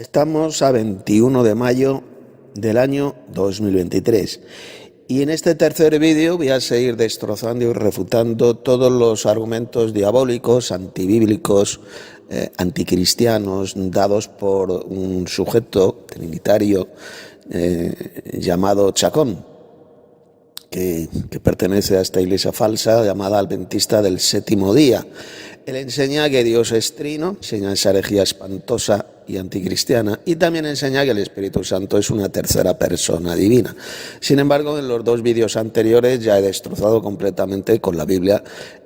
Estamos a 21 de mayo del año 2023 y en este tercer vídeo voy a seguir destrozando y refutando todos los argumentos diabólicos, antibíblicos, anticristianos dados por un sujeto trinitario llamado Chacón, que pertenece a esta iglesia falsa llamada Adventista del Séptimo Día. Él enseña que Dios es trino, enseña esa herejía espantosa y anticristiana, y también enseña que el Espíritu Santo es una tercera persona divina. Sin embargo, en los dos vídeos anteriores ya he destrozado completamente con la Biblia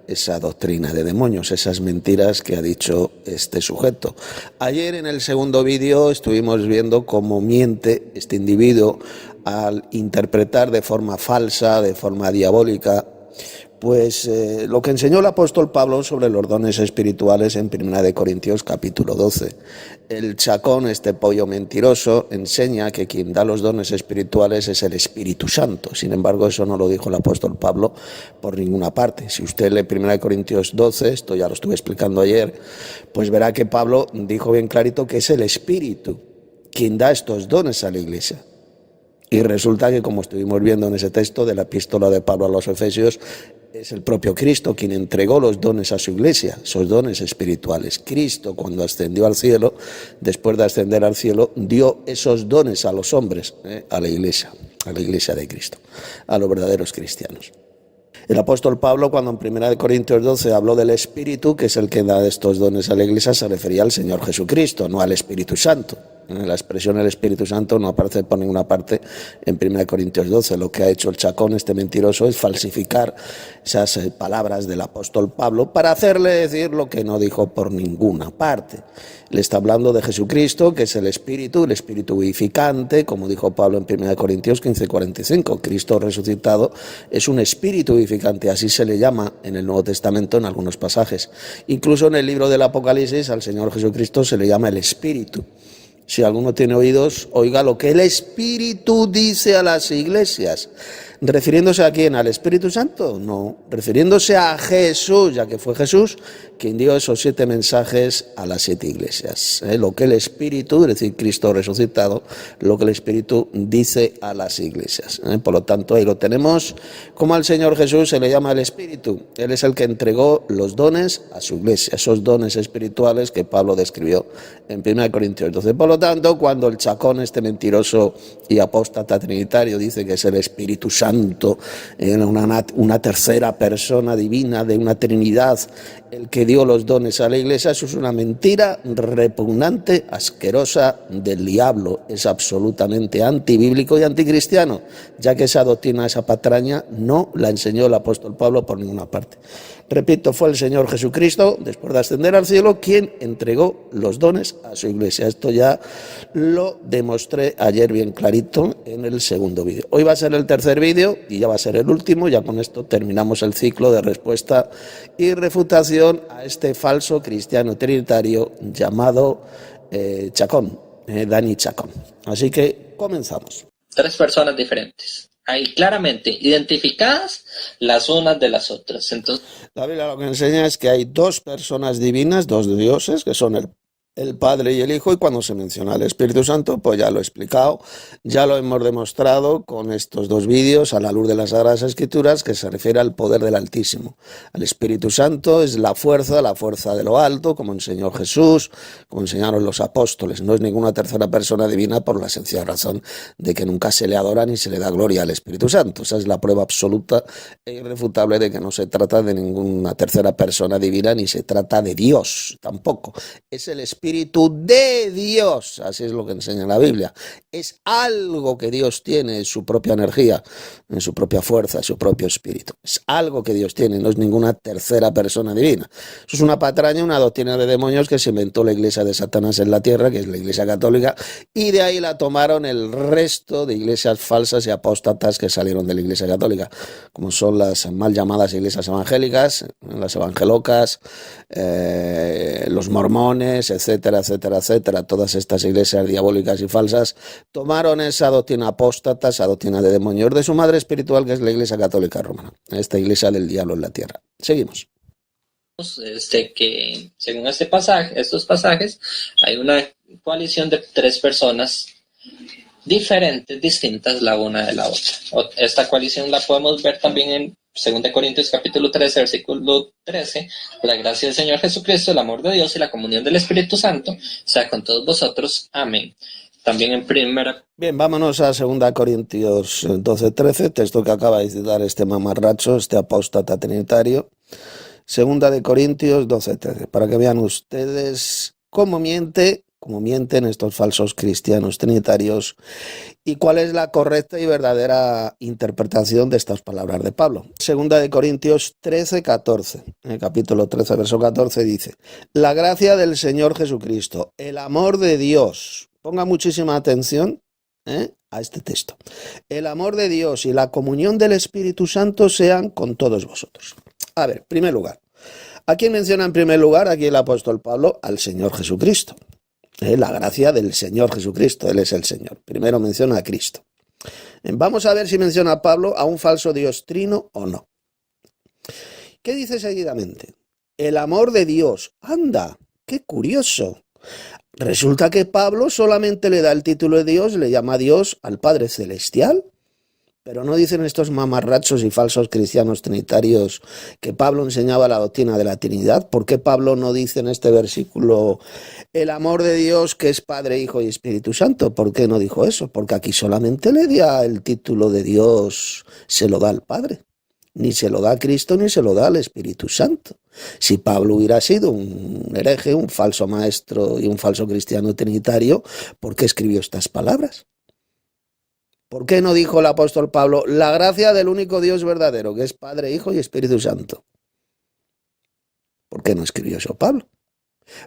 esa doctrina de demonios, esas mentiras que ha dicho este sujeto. Ayer en el segundo vídeo estuvimos viendo cómo miente este individuo al interpretar de forma falsa, de forma diabólica, pues lo que enseñó el apóstol Pablo sobre los dones espirituales en 1 Corintios capítulo 12. El Chacón, este pollo mentiroso, enseña que quien da los dones espirituales es el Espíritu Santo. Sin embargo, eso no lo dijo el apóstol Pablo por ninguna parte. Si usted lee 1 Corintios 12, esto ya lo estuve explicando ayer, pues verá que Pablo dijo bien clarito que es el Espíritu quien da estos dones a la iglesia. Y resulta que, como estuvimos viendo en ese texto de la epístola de Pablo a los Efesios, es el propio Cristo quien entregó los dones a su iglesia, esos dones espirituales. Cristo, cuando ascendió al cielo, después de ascender al cielo, dio esos dones a los hombres, a la iglesia de Cristo, a los verdaderos cristianos. El apóstol Pablo, cuando en 1 Corintios 12 habló del Espíritu, que es el que da estos dones a la iglesia, se refería al Señor Jesucristo, no al Espíritu Santo. La expresión el Espíritu Santo no aparece por ninguna parte en 1 Corintios 12. Lo que ha hecho el Chacón, este mentiroso, es falsificar esas palabras del apóstol Pablo para hacerle decir lo que no dijo por ninguna parte. Le está hablando de Jesucristo, que es el Espíritu vivificante, como dijo Pablo en 1 Corintios 15:45. Cristo resucitado es un espíritu vivificante, así se le llama en el Nuevo Testamento en algunos pasajes. Incluso en el libro del Apocalipsis al Señor Jesucristo se le llama el Espíritu. Si alguno tiene oídos, oiga lo que el Espíritu dice a las iglesias. ¿Refiriéndose a quién? ¿Al Espíritu Santo? No, refiriéndose a Jesús, ya que fue Jesús quien dio esos 7 mensajes a las 7 iglesias. Lo que el Espíritu, es decir, Cristo resucitado, lo que el Espíritu dice a las iglesias. Por lo tanto, ahí lo tenemos. Como al Señor Jesús se le llama el Espíritu. Él es el que entregó los dones a su iglesia, esos dones espirituales que Pablo describió en 1 Corintios 12. Por lo tanto, cuando el Chacón, este mentiroso y apóstata trinitario, dice que es el Espíritu Santo, una tercera persona divina de una Trinidad, el que dio los dones a la iglesia, eso es una mentira repugnante, asquerosa del diablo. Es absolutamente antibíblico y anticristiano, ya que esa doctrina, esa patraña, no la enseñó el apóstol Pablo por ninguna parte. Repito, fue el Señor Jesucristo, después de ascender al cielo, quien entregó los dones a su iglesia. Esto ya lo demostré ayer bien clarito en el segundo vídeo. Hoy va a ser el tercer vídeo y ya va a ser el último. Ya con esto terminamos el ciclo de respuesta y refutación a este falso cristiano trinitario llamado Chacón, Dani Chacón. Así que comenzamos. 3 personas diferentes, ahí claramente identificadas las unas de las otras. Entonces, la Biblia lo que enseña es que hay 2 personas divinas, 2 dioses, que son el Padre y el Hijo, y cuando se menciona el Espíritu Santo, pues ya lo he explicado, ya lo hemos demostrado con estos 2 vídeos a la luz de las Sagradas Escrituras, que se refiere al poder del Altísimo. El Espíritu Santo es la fuerza de lo alto, como enseñó Jesús, como enseñaron los apóstoles. No es ninguna tercera persona divina por la sencilla razón de que nunca se le adora ni se le da gloria al Espíritu Santo. Esa es la prueba absoluta e irrefutable de que no se trata de ninguna tercera persona divina, ni se trata de Dios tampoco. Es el Espíritu de Dios, así es lo que enseña la Biblia. Es algo que Dios tiene en su propia energía, en su propia fuerza, en su propio espíritu. Es algo que Dios tiene, no es ninguna tercera persona divina. Eso es una patraña, una doctrina de demonios que se inventó la iglesia de Satanás en la tierra, que es la iglesia católica, y de ahí la tomaron el resto de iglesias falsas y apóstatas que salieron de la iglesia católica, como son las mal llamadas iglesias evangélicas, las evangelocas, los mormones, etcétera, etcétera, etcétera. Todas estas iglesias diabólicas y falsas tomaron esa doctrina apóstata, esa doctrina de demonios de su madre espiritual, que es la iglesia católica romana, esta iglesia del diablo en la tierra. Seguimos. que según estos pasajes, hay una coalición de tres personas diferentes, distintas la una de la otra. Esta coalición la podemos ver también en 2 Corintios capítulo 13, versículo 13. La gracia del Señor Jesucristo, el amor de Dios y la comunión del Espíritu Santo sea con todos vosotros. Amén. También en primera... Bien, vámonos a 2 Corintios 12:13, texto que acaba de citar este mamarracho, este apóstata trinitario. 2 Corintios 12:13, para que vean ustedes cómo mienten estos falsos cristianos trinitarios y cuál es la correcta y verdadera interpretación de estas palabras de Pablo. 2 Corintios 13:14, en el capítulo 13, verso 14 dice: la gracia del Señor Jesucristo, el amor de Dios, ponga muchísima atención a este texto, el amor de Dios y la comunión del Espíritu Santo sean con todos vosotros. A ver, en primer lugar, ¿a quién menciona en primer lugar aquí el apóstol Pablo? Al Señor Jesucristo. La gracia del Señor Jesucristo, Él es el Señor. Primero menciona a Cristo. Vamos a ver si menciona a Pablo a un falso Dios trino o no. ¿Qué dice seguidamente? El amor de Dios. Anda, qué curioso. Resulta que Pablo solamente le da el título de Dios, le llama a Dios al Padre Celestial. Pero no dicen estos mamarrachos y falsos cristianos trinitarios que Pablo enseñaba la doctrina de la Trinidad. ¿Por qué Pablo no dice en este versículo el amor de Dios que es Padre, Hijo y Espíritu Santo? ¿Por qué no dijo eso? Porque aquí solamente le da el título de Dios, se lo da al Padre. Ni se lo da a Cristo ni se lo da al Espíritu Santo. Si Pablo hubiera sido un hereje, un falso maestro y un falso cristiano trinitario, ¿por qué escribió estas palabras? ¿Por qué no dijo el apóstol Pablo la gracia del único Dios verdadero, que es Padre, Hijo y Espíritu Santo? ¿Por qué no escribió eso Pablo?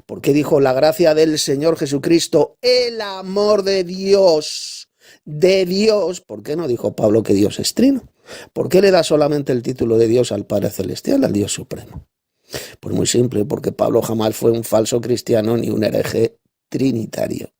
¿Por qué dijo la gracia del Señor Jesucristo, el amor de Dios? De Dios. ¿Por qué no dijo Pablo que Dios es trino? ¿Por qué le da solamente el título de Dios al Padre Celestial, al Dios Supremo? Pues muy simple, porque Pablo jamás fue un falso cristiano ni un hereje trinitario.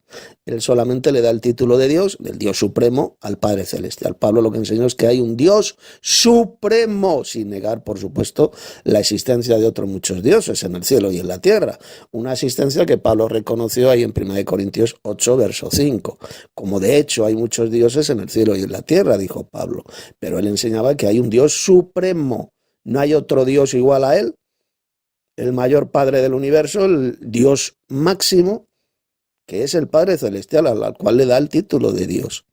Él solamente le da el título de Dios, del Dios Supremo, al Padre Celestial. Pablo lo que enseñó es que hay un Dios Supremo, sin negar, por supuesto, la existencia de otros muchos dioses en el cielo y en la tierra. Una existencia que Pablo reconoció ahí en 1 Corintios 8, verso 5. Como de hecho hay muchos dioses en el cielo y en la tierra, dijo Pablo. Pero él enseñaba que hay un Dios Supremo. No hay otro Dios igual a él. El mayor Padre del universo, el Dios máximo, que es el Padre Celestial, al cual le da el título de Dios.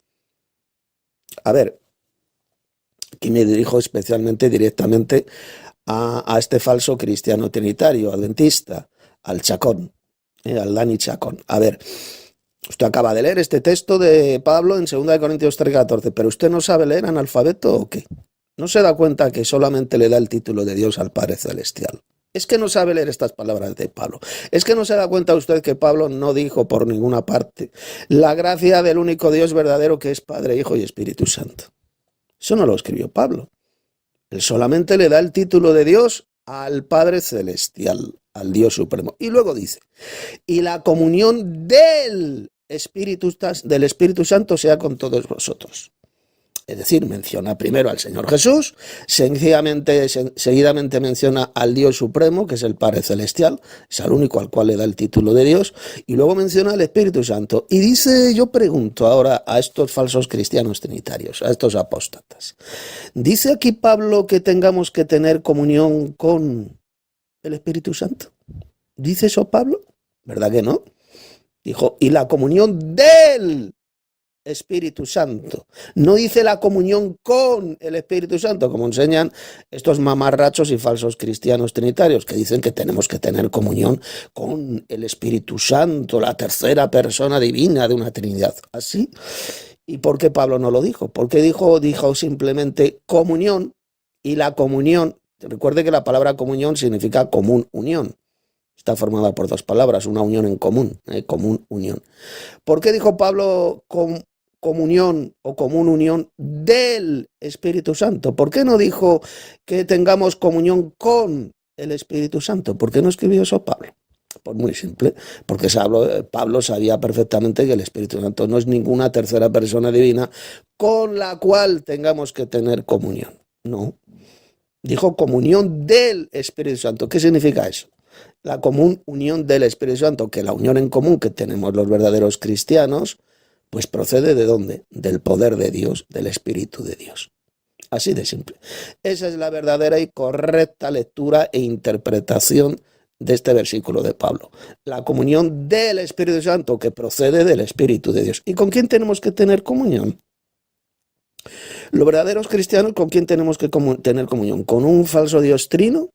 A ver, aquí me dirijo especialmente directamente a este falso cristiano trinitario, adventista, al Chacón, al Dani Chacón. A ver, usted acaba de leer este texto de Pablo en 2 Corintios 3:14, pero usted no sabe leer analfabeto o qué. ¿No se da cuenta que solamente le da el título de Dios al Padre Celestial? Es que no sabe leer estas palabras de Pablo. Es que no se da cuenta usted que Pablo no dijo por ninguna parte la gracia del único Dios verdadero que es Padre, Hijo y Espíritu Santo. Eso no lo escribió Pablo. Él solamente le da el título de Dios al Padre Celestial, al Dios Supremo. Y luego dice, y la comunión del Espíritu Santo sea con todos vosotros. Es decir, menciona primero al Señor Jesús, seguidamente menciona al Dios Supremo, que es el Padre Celestial, es al único al cual le da el título de Dios, y luego menciona al Espíritu Santo. Y dice, yo pregunto ahora a estos falsos cristianos trinitarios, a estos apóstatas, ¿dice aquí Pablo que tengamos que tener comunión con el Espíritu Santo? ¿Dice eso Pablo? ¿Verdad que no? Dijo, y la comunión del Espíritu Santo. No dice la comunión con el Espíritu Santo, como enseñan estos mamarrachos y falsos cristianos trinitarios, que dicen que tenemos que tener comunión con el Espíritu Santo, la tercera persona divina de una Trinidad. ¿Así? ¿Y por qué Pablo no lo dijo? Porque dijo simplemente comunión, y la comunión, recuerde que la palabra comunión significa común unión. Está formada por dos palabras, una unión en común, común unión. ¿Por qué dijo Pablo comunión o común unión del Espíritu Santo? ¿Por qué no dijo que tengamos comunión con el Espíritu Santo? ¿Por qué no escribió eso Pablo? Pues muy simple, porque Pablo sabía perfectamente que el Espíritu Santo no es ninguna tercera persona divina con la cual tengamos que tener comunión. No. Dijo comunión del Espíritu Santo. ¿Qué significa eso? La común unión del Espíritu Santo, que la unión en común que tenemos los verdaderos cristianos, pues procede ¿de dónde? Del poder de Dios, del Espíritu de Dios. Así de simple. Esa es la verdadera y correcta lectura e interpretación de este versículo de Pablo. La comunión del Espíritu Santo que procede del Espíritu de Dios. ¿Y con quién tenemos que tener comunión? Los verdaderos cristianos, ¿con quién tenemos que tener comunión? ¿Con un falso Dios trino?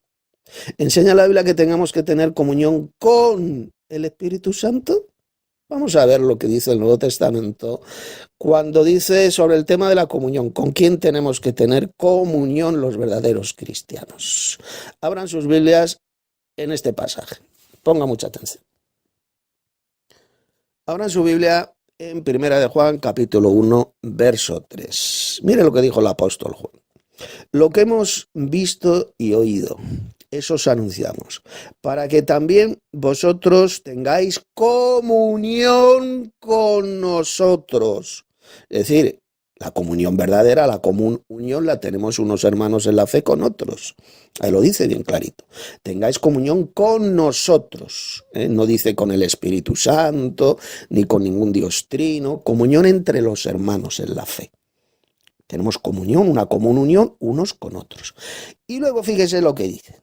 ¿Enseña la Biblia que tengamos que tener comunión con el Espíritu Santo? Vamos a ver lo que dice el Nuevo Testamento cuando dice sobre el tema de la comunión. ¿Con quién tenemos que tener comunión los verdaderos cristianos? Abran sus Biblias en este pasaje. Ponga mucha atención. Abran su Biblia en Primera de Juan, capítulo 1, verso 3. Mire lo que dijo el apóstol Juan. Lo que hemos visto y oído, eso os anunciamos, para que también vosotros tengáis comunión con nosotros. Es decir, la comunión verdadera, la común unión la tenemos unos hermanos en la fe con otros. Ahí lo dice bien clarito. Tengáis comunión con nosotros. No dice con el Espíritu Santo, ni con ningún Dios trino. Comunión entre los hermanos en la fe. Tenemos comunión, una común unión unos con otros. Y luego fíjese lo que dice.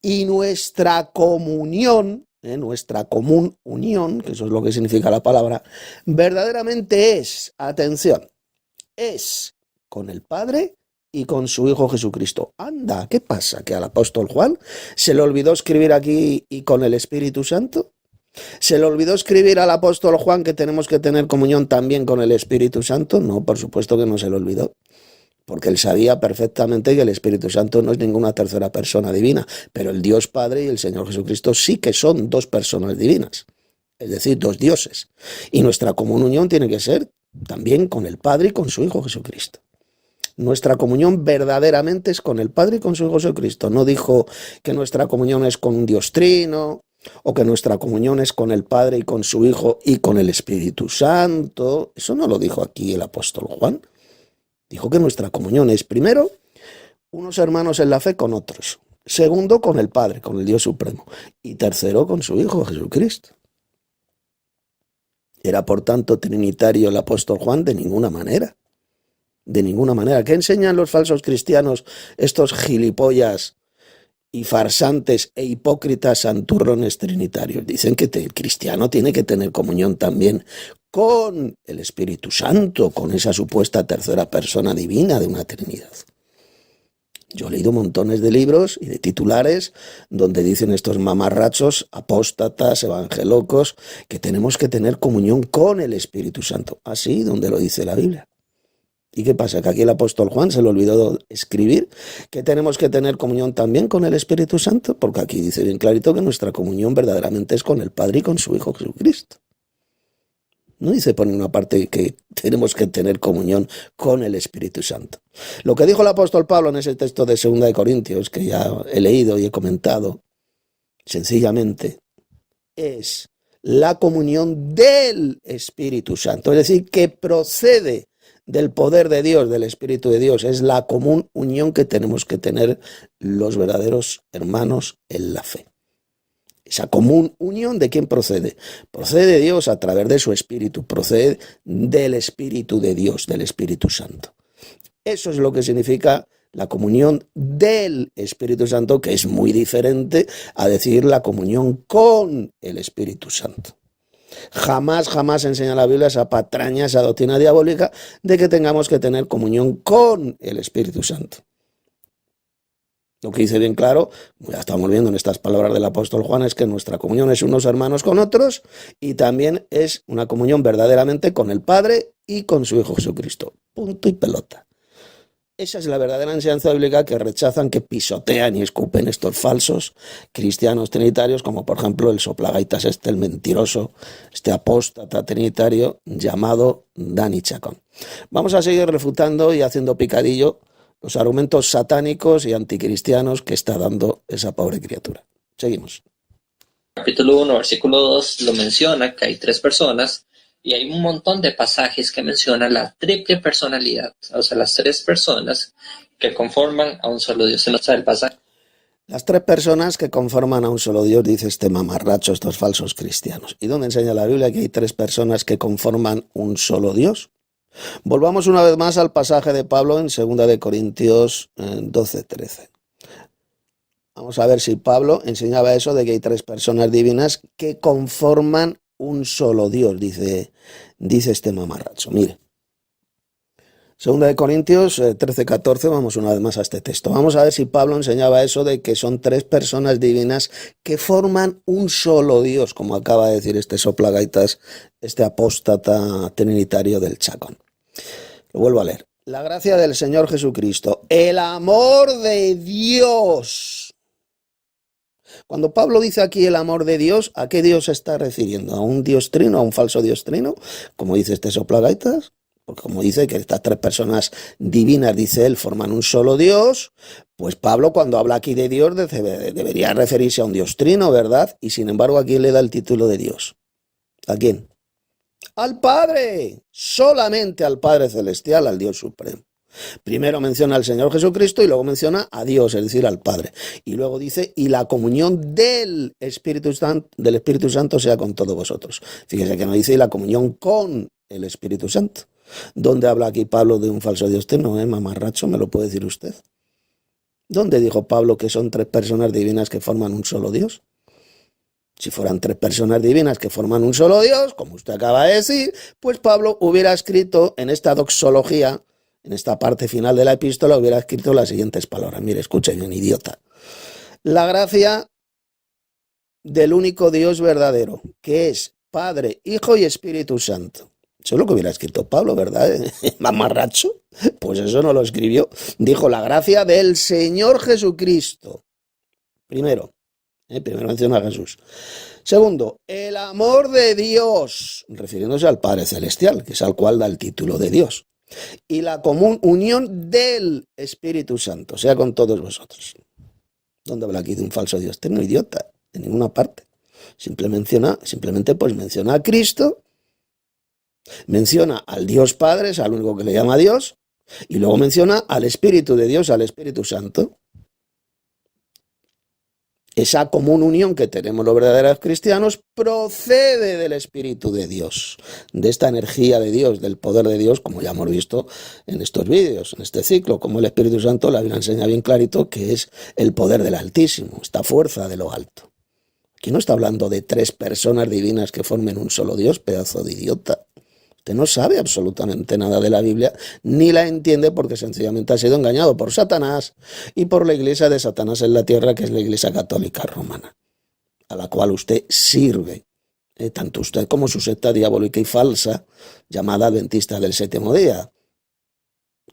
Y nuestra comunión, nuestra común unión, que eso es lo que significa la palabra, verdaderamente es, atención, es con el Padre y con su Hijo Jesucristo. Anda, ¿qué pasa? ¿Que al apóstol Juan se le olvidó escribir aquí y con el Espíritu Santo? ¿Se le olvidó escribir al apóstol Juan que tenemos que tener comunión también con el Espíritu Santo? No, por supuesto que no se le olvidó, porque él sabía perfectamente que el Espíritu Santo no es ninguna tercera persona divina, pero el Dios Padre y el Señor Jesucristo sí que son dos personas divinas, es decir, dos dioses. Y nuestra común unión tiene que ser también con el Padre y con su Hijo Jesucristo. Nuestra comunión verdaderamente es con el Padre y con su Hijo Jesucristo. No dijo que nuestra comunión es con un Dios trino, o que nuestra comunión es con el Padre y con su Hijo y con el Espíritu Santo. Eso no lo dijo aquí el apóstol Juan. Dijo que nuestra comunión es, primero, unos hermanos en la fe con otros. Segundo, con el Padre, con el Dios Supremo. Y tercero, con su Hijo Jesucristo. ¿Era por tanto trinitario el apóstol Juan? De ninguna manera. De ninguna manera. ¿Qué enseñan los falsos cristianos, estos gilipollas y farsantes e hipócritas santurrones trinitarios? Dicen que el cristiano tiene que tener comunión también con el Espíritu Santo, con esa supuesta tercera persona divina de una Trinidad. Yo he leído montones de libros y de titulares donde dicen estos mamarrachos, apóstatas, evangelocos, que tenemos que tener comunión con el Espíritu Santo. Así, donde lo dice la Biblia. ¿Y qué pasa? Que aquí el apóstol Juan se le olvidó escribir que tenemos que tener comunión también con el Espíritu Santo, porque aquí dice bien clarito que nuestra comunión verdaderamente es con el Padre y con su Hijo Jesucristo. No dice por ninguna parte que tenemos que tener comunión con el Espíritu Santo. Lo que dijo el apóstol Pablo en ese texto de 2 de Corintios, que ya he leído y he comentado, sencillamente es la comunión del Espíritu Santo, es decir, que procede del poder de Dios, del Espíritu de Dios. Es la común unión que tenemos que tener los verdaderos hermanos en la fe. Esa común unión, ¿de quién procede? Procede de Dios a través de su Espíritu, procede del Espíritu de Dios, del Espíritu Santo. Eso es lo que significa la comunión del Espíritu Santo, que es muy diferente a decir la comunión con el Espíritu Santo. Jamás enseña la Biblia esa patraña, esa doctrina diabólica de que tengamos que tener comunión con el Espíritu Santo. Lo que dice bien claro, ya estamos viendo en estas palabras del apóstol Juan, es que nuestra comunión es unos hermanos con otros y también es una comunión verdaderamente con el Padre y con su Hijo Jesucristo. Punto y pelota. Esa es la verdadera enseñanza bíblica que rechazan, que pisotean y escupen estos falsos cristianos trinitarios, como por ejemplo el soplagaitas el mentiroso, este apóstata trinitario llamado Dani Chacón. Vamos a seguir refutando y haciendo picadillo los argumentos satánicos y anticristianos que está dando esa pobre criatura. Seguimos. Capítulo 1, versículo 2 lo menciona, que hay 3 personas. Y hay un montón de pasajes que mencionan la triple personalidad, o sea, las 3 personas que conforman a un solo Dios. ¿Se nos sabe el pasaje? Las tres personas que conforman a un solo Dios, dice este mamarracho, estos falsos cristianos. ¿Y dónde enseña la Biblia que hay tres personas que conforman un solo Dios? Volvamos una vez más al pasaje de Pablo en 2 de Corintios 12:13. Vamos a ver si Pablo enseñaba eso de que hay tres personas divinas que conforman un solo Dios, dice este mamarracho. Mire. 2 de Corintios 13:14, vamos una vez más a este texto. Vamos a ver si Pablo enseñaba eso de que son tres personas divinas que forman un solo Dios, como acaba de decir este soplagaitas, este apóstata trinitario del Chacón. Lo vuelvo a leer. La gracia del Señor Jesucristo, el amor de Dios. Cuando Pablo dice aquí el amor de Dios, ¿a qué Dios se está refiriendo? ¿A un Dios trino, a un falso Dios trino? Como dice este soplagaitas. Porque como dice que estas tres personas divinas, dice él, forman un solo Dios, pues Pablo cuando habla aquí de Dios debería referirse a un Dios trino, ¿verdad? Y sin embargo, ¿a quién le da el título de Dios? ¿A quién? Al Padre, solamente al Padre Celestial, al Dios Supremo. Primero menciona al Señor Jesucristo y luego menciona a Dios, es decir, al Padre. Y luego dice, y la comunión del Espíritu Santo sea con todos vosotros. Fíjese que no dice y la comunión con el Espíritu Santo. ¿Dónde habla aquí Pablo de un falso Dios trino? Mamarracho, ¿me lo puede decir usted? ¿Dónde dijo Pablo que son tres personas divinas que forman un solo Dios? Si fueran tres personas divinas que forman un solo Dios, como usted acaba de decir, pues Pablo hubiera escrito en esta doxología, en esta parte final de la epístola, hubiera escrito las siguientes palabras. Mire, escuche bien, idiota. La gracia del único Dios verdadero, que es Padre, Hijo y Espíritu Santo. Eso es lo que hubiera escrito Pablo, ¿verdad? Mamarracho. Pues eso no lo escribió. Dijo la gracia del Señor Jesucristo. Primero menciona a Jesús. Segundo, el amor de Dios, refiriéndose al Padre Celestial, que es al cual da el título de Dios. Y la común unión del Espíritu Santo, sea con todos vosotros. ¿Dónde habla aquí de un falso Dios? Tengo idiota, en ninguna parte. Simplemente pues menciona a Cristo, menciona al Dios Padre, es al único que le llama Dios, y luego menciona al Espíritu de Dios, al Espíritu Santo. Esa común unión que tenemos los verdaderos cristianos procede del Espíritu de Dios, de esta energía de Dios, del poder de Dios, como ya hemos visto en estos vídeos, en este ciclo, como el Espíritu Santo, la Biblia enseña bien clarito que es el poder del Altísimo, esta fuerza de lo alto. Aquí no está hablando de tres personas divinas que formen un solo Dios, pedazo de idiota. Usted no sabe absolutamente nada de la Biblia, ni la entiende porque sencillamente ha sido engañado por Satanás y por la iglesia de Satanás en la tierra, que es la Iglesia Católica Romana, a la cual usted sirve, tanto usted como su secta diabólica y falsa, llamada Adventista del Séptimo Día,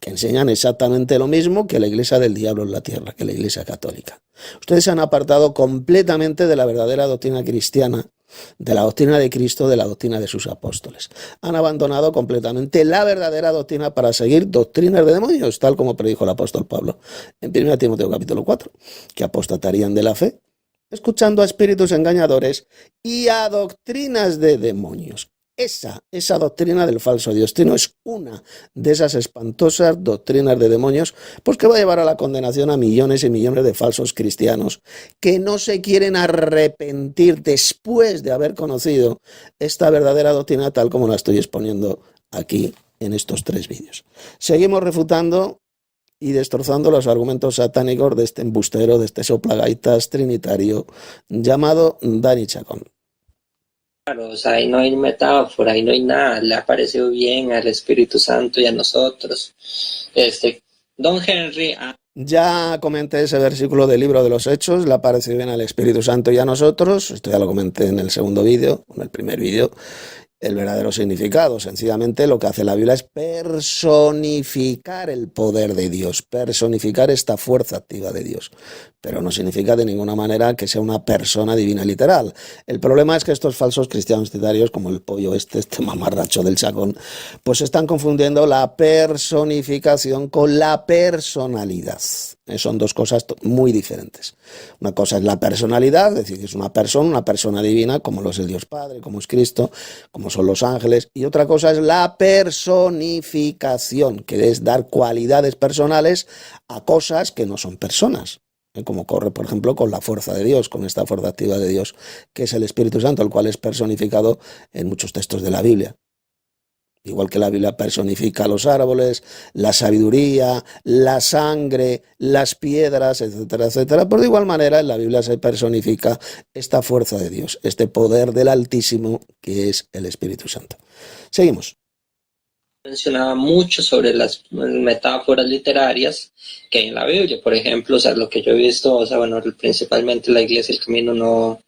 que enseñan exactamente lo mismo que la iglesia del diablo en la tierra, que la Iglesia Católica. Ustedes se han apartado completamente de la verdadera doctrina cristiana, de la doctrina de Cristo, de la doctrina de sus apóstoles. Han abandonado completamente la verdadera doctrina para seguir doctrinas de demonios, tal como predijo el apóstol Pablo en 1 Timoteo capítulo 4, que apostatarían de la fe, escuchando a espíritus engañadores y a doctrinas de demonios. Esa doctrina del falso Dios trino es una de esas espantosas doctrinas de demonios, pues que va a llevar a la condenación a millones y millones de falsos cristianos que no se quieren arrepentir después de haber conocido esta verdadera doctrina tal como la estoy exponiendo aquí en estos 3 vídeos. Seguimos refutando y destrozando los argumentos satánicos de este embustero, de este soplagaitas trinitario llamado Dani Chacón. Claro, o sea, ahí no hay metáfora, ahí no hay nada, le ha parecido bien al Espíritu Santo y a nosotros. Don Henry... Ya comenté ese versículo del libro de los Hechos, le ha parecido bien al Espíritu Santo y a nosotros, esto ya lo comenté en el segundo vídeo, en el primer vídeo, el verdadero significado. Sencillamente lo que hace la Biblia es personificar el poder de Dios, personificar esta fuerza activa de Dios, pero no significa de ninguna manera que sea una persona divina literal. El problema es que estos falsos cristianos trinitarios, como el pollo este mamarracho del Chacón, pues están confundiendo la personificación con la personalidad. Son dos cosas muy diferentes. Una cosa es la personalidad, es decir, que es una persona divina, como lo es el Dios Padre, como es Cristo, como son los ángeles, y otra cosa es la personificación, que es dar cualidades personales a cosas que no son personas. como ocurre, por ejemplo, con la fuerza de Dios, con esta fuerza activa de Dios, que es el Espíritu Santo, el cual es personificado en muchos textos de la Biblia. Igual que la Biblia personifica los árboles, la sabiduría, la sangre, las piedras, etcétera, etcétera. Pero de igual manera en la Biblia se personifica esta fuerza de Dios, este poder del Altísimo que es el Espíritu Santo. Seguimos. Mencionaba mucho sobre las metáforas literarias que hay en la Biblia, por ejemplo, o sea, lo que yo he visto, o sea, bueno, principalmente la Iglesia del Camino no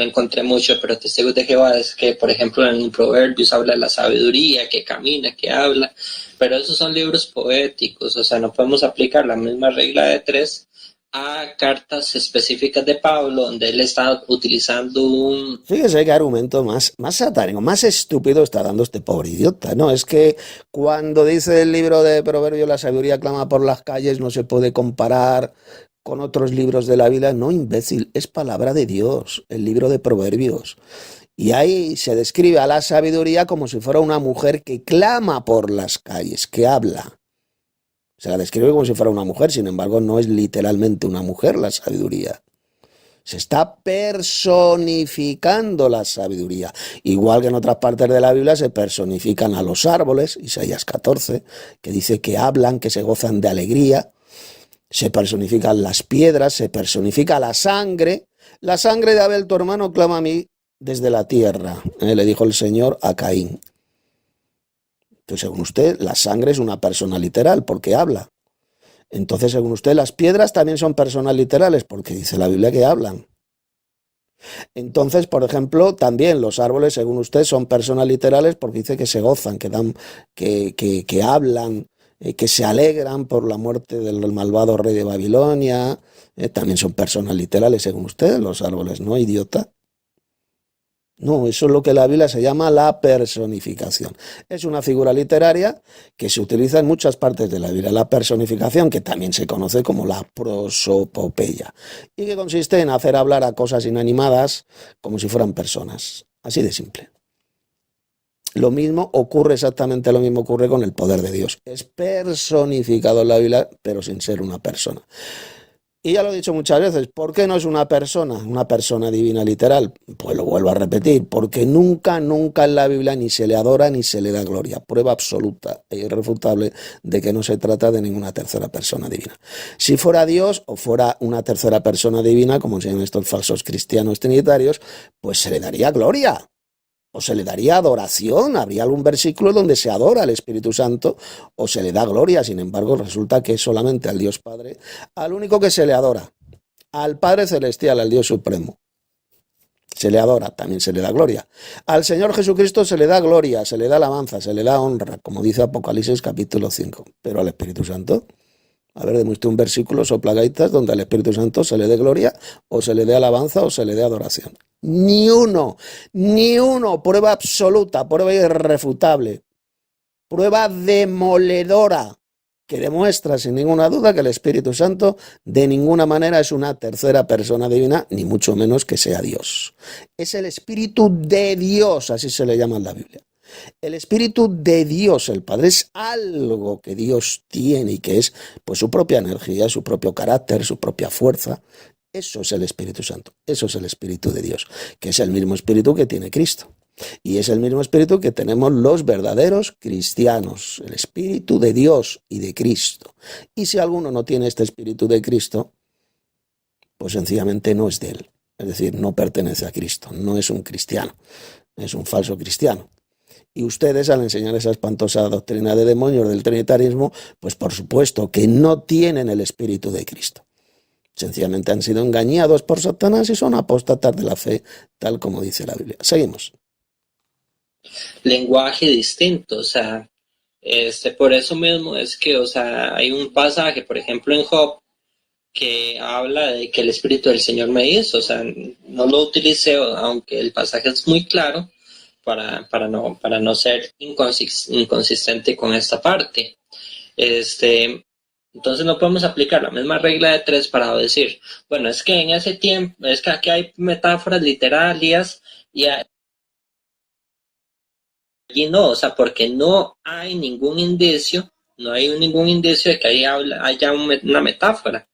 encontré mucho, pero Testigos de Jehová es que, por ejemplo, en Proverbios habla de la sabiduría, que camina, que habla, pero esos son libros poéticos, o sea, no podemos aplicar la misma regla de tres a cartas específicas de Pablo, donde él está utilizando un... Fíjese qué argumento más satánico, más estúpido está dando este pobre idiota. No, es que cuando dice el libro de Proverbios, la sabiduría clama por las calles, no se puede comparar con otros libros de la Biblia. No, imbécil, es palabra de Dios, el libro de Proverbios. Y ahí se describe a la sabiduría como si fuera una mujer que clama por las calles, que habla. Se la describe como si fuera una mujer, sin embargo, no es literalmente una mujer la sabiduría. Se está personificando la sabiduría. Igual que en otras partes de la Biblia se personifican a los árboles, Isaías 14, que dice que hablan, que se gozan de alegría. Se personifican las piedras, se personifica la sangre. La sangre de Abel, tu hermano, clama a mí desde la tierra, le dijo el Señor a Caín. Entonces, según usted, la sangre es una persona literal porque habla. Entonces, según usted, las piedras también son personas literales porque dice la Biblia que hablan. Entonces, por ejemplo, también los árboles, según usted, son personas literales porque dice que se gozan, que dan, que hablan, que se alegran por la muerte del malvado rey de Babilonia. También son personas literales, según usted, los árboles, ¿no, idiota? No, eso es lo que la Biblia se llama la personificación. Es una figura literaria que se utiliza en muchas partes de la Biblia. La personificación, que también se conoce como la prosopopeya, y que consiste en hacer hablar a cosas inanimadas como si fueran personas. Así de simple. Lo mismo ocurre, exactamente lo mismo ocurre con el poder de Dios. Es personificado en la Biblia, pero sin ser una persona. Y ya lo he dicho muchas veces, ¿por qué no es una persona divina literal? Pues lo vuelvo a repetir, porque nunca en la Biblia ni se le adora ni se le da gloria. Prueba absoluta e irrefutable de que no se trata de ninguna tercera persona divina. Si fuera Dios o fuera una tercera persona divina, como se llaman estos falsos cristianos trinitarios, pues se le daría gloria. O se le daría adoración, habría algún versículo donde se adora al Espíritu Santo o se le da gloria. Sin embargo, resulta que es solamente al Dios Padre, al único que se le adora, al Padre Celestial, al Dios Supremo. Se le adora, también se le da gloria. Al Señor Jesucristo se le da gloria, se le da alabanza, se le da honra, como dice Apocalipsis capítulo 5. Pero al Espíritu Santo, a ver, demuestre un versículo, soplagaitas, donde al Espíritu Santo se le dé gloria, o se le dé alabanza, o se le dé adoración. Ni uno, prueba absoluta, prueba irrefutable, prueba demoledora, que demuestra sin ninguna duda que el Espíritu Santo de ninguna manera es una tercera persona divina, ni mucho menos que sea Dios. Es el Espíritu de Dios, así se le llama en la Biblia. El Espíritu de Dios, el Padre, es algo que Dios tiene y que es pues su propia energía, su propio carácter, su propia fuerza. Eso es el Espíritu Santo, eso es el Espíritu de Dios, que es el mismo Espíritu que tiene Cristo. Y es el mismo Espíritu que tenemos los verdaderos cristianos, el Espíritu de Dios y de Cristo. Y si alguno no tiene este Espíritu de Cristo, pues sencillamente no es de él. Es decir, no pertenece a Cristo, no es un cristiano, es un falso cristiano. Y ustedes, al enseñar esa espantosa doctrina de demonios del trinitarismo, pues por supuesto que no tienen el Espíritu de Cristo. Sencillamente han sido engañados por Satanás y son apóstatas de la fe, tal como dice la Biblia. Seguimos. Lenguaje distinto, o sea, por eso mismo es que, o sea, hay un pasaje, por ejemplo, en Job, que habla de que el Espíritu del Señor me hizo, o sea, no lo utilicé, aunque el pasaje es muy claro, para no ser inconsistente con esta parte. Entonces no podemos aplicar la misma regla de tres para decir, bueno, es que en ese tiempo, es que aquí hay metáforas literarias y allí no, o sea, porque no hay ningún indicio No hay ningún indicio de que ahí haya una metáfora.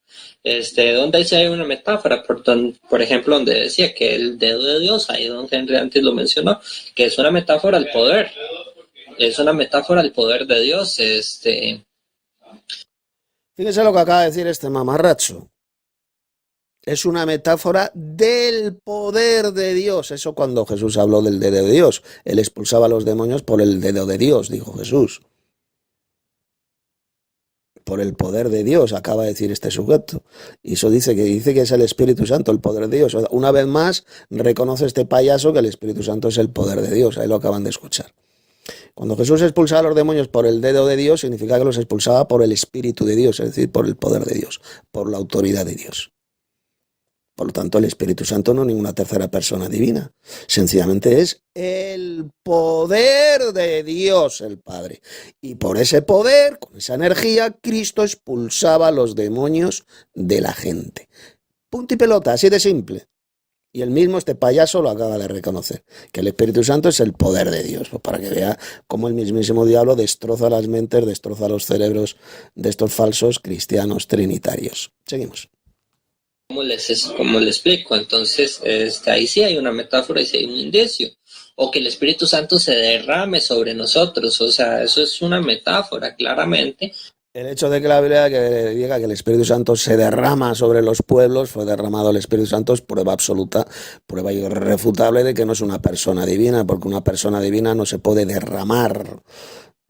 ¿Dónde dice hay una metáfora? Por ejemplo, donde decía que el dedo de Dios, ahí don Henry antes lo mencionó, que es una metáfora al poder. Es una metáfora al poder de Dios. Fíjese lo que acaba de decir este mamarracho. Es una metáfora del poder de Dios. Eso cuando Jesús habló del dedo de Dios. Él expulsaba a los demonios por el dedo de Dios, dijo Jesús. Por el poder de Dios, acaba de decir este sujeto. Y eso dice que es el Espíritu Santo, el poder de Dios. Una vez más, reconoce este payaso que el Espíritu Santo es el poder de Dios. Ahí lo acaban de escuchar. Cuando Jesús expulsaba a los demonios por el dedo de Dios, significa que los expulsaba por el Espíritu de Dios, es decir, por el poder de Dios, por la autoridad de Dios. Por lo tanto, el Espíritu Santo no es ninguna tercera persona divina. Sencillamente es el poder de Dios, el Padre. Y por ese poder, con esa energía, Cristo expulsaba a los demonios de la gente. Punto y pelota, así de simple. Y el mismo este payaso lo acaba de reconocer, que el Espíritu Santo es el poder de Dios, pues para que vea cómo el mismísimo diablo destroza las mentes, destroza los cerebros de estos falsos cristianos trinitarios. Seguimos. ¿Cómo le explico? Entonces, ahí sí hay una metáfora y sí hay un indicio. O que el Espíritu Santo se derrame sobre nosotros. O sea, eso es una metáfora, claramente. El hecho de que la Biblia que diga que el Espíritu Santo se derrama sobre los pueblos, fue derramado el Espíritu Santo, es prueba absoluta, prueba irrefutable de que no es una persona divina, porque una persona divina no se puede derramar.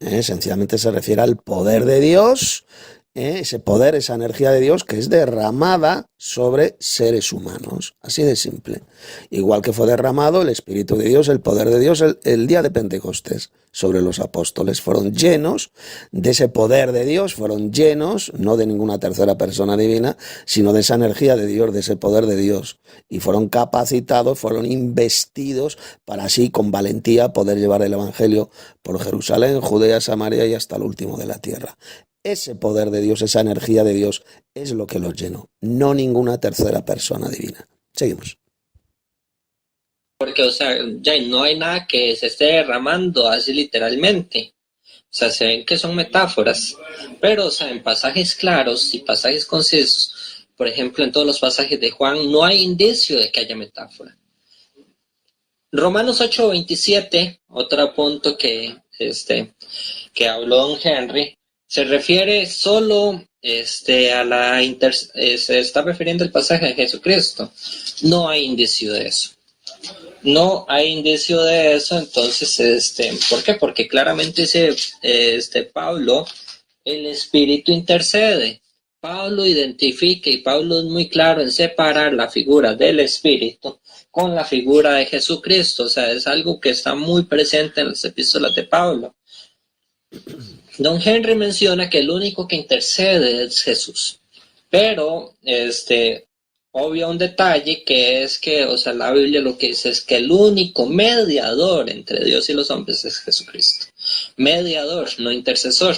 Sencillamente se refiere al poder de Dios, ese poder, esa energía de Dios que es derramada sobre seres humanos, así de simple. Igual que fue derramado el Espíritu de Dios, el poder de Dios, el día de Pentecostés sobre los apóstoles. Fueron llenos de ese poder de Dios, fueron llenos no de ninguna tercera persona divina, sino de esa energía de Dios, de ese poder de Dios. Y fueron capacitados, fueron investidos para así con valentía poder llevar el Evangelio por Jerusalén, Judea, Samaria y hasta el último de la tierra. Ese poder de Dios, esa energía de Dios es lo que los llenó, no ninguna tercera persona divina. Seguimos. Porque, o sea, ya no hay nada que se esté derramando así literalmente. O sea, se ven que son metáforas. Pero, o sea, en pasajes claros y pasajes concisos, por ejemplo, en todos los pasajes de Juan, no hay indicio de que haya metáfora. Romanos 8:27, otro punto que habló don Henry, se refiere solo a se está refiriendo al pasaje de Jesucristo. No hay indicio de eso. No hay indicio de eso, entonces, ¿por qué? Porque claramente dice Pablo, el Espíritu intercede. Pablo identifica y Pablo es muy claro en separar la figura del Espíritu con la figura de Jesucristo. O sea, es algo que está muy presente en las epístolas de Pablo. Don Henry menciona que el único que intercede es Jesús, pero obvio un detalle que es que, o sea, la Biblia lo que dice es que el único mediador entre Dios y los hombres es Jesucristo. Mediador, no intercesor.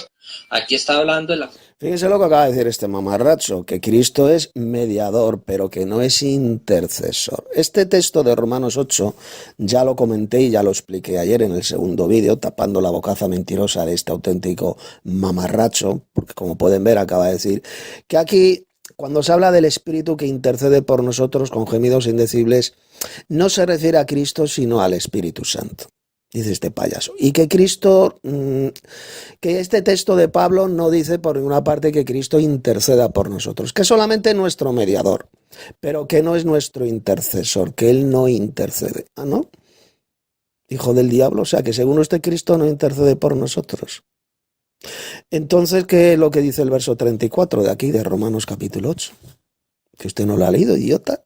Aquí está hablando de la... Fíjense lo que acaba de decir este mamarracho, que Cristo es mediador, pero que no es intercesor. Este texto de Romanos 8 ya lo comenté y ya lo expliqué ayer en el segundo vídeo, tapando la bocaza mentirosa de este auténtico mamarracho, porque como pueden ver acaba de decir que aquí, cuando se habla del Espíritu que intercede por nosotros con gemidos indecibles, no se refiere a Cristo, sino al Espíritu Santo. Dice este payaso. Y que Cristo, que este texto de Pablo no dice por ninguna parte que Cristo interceda por nosotros, que es solamente nuestro mediador, pero que no es nuestro intercesor, que Él no intercede. ¿Ah, no? Hijo del diablo, o sea que según este Cristo no intercede por nosotros. Entonces, ¿qué es lo que dice el verso 34 de aquí, de Romanos capítulo 8? Que usted no lo ha leído, idiota.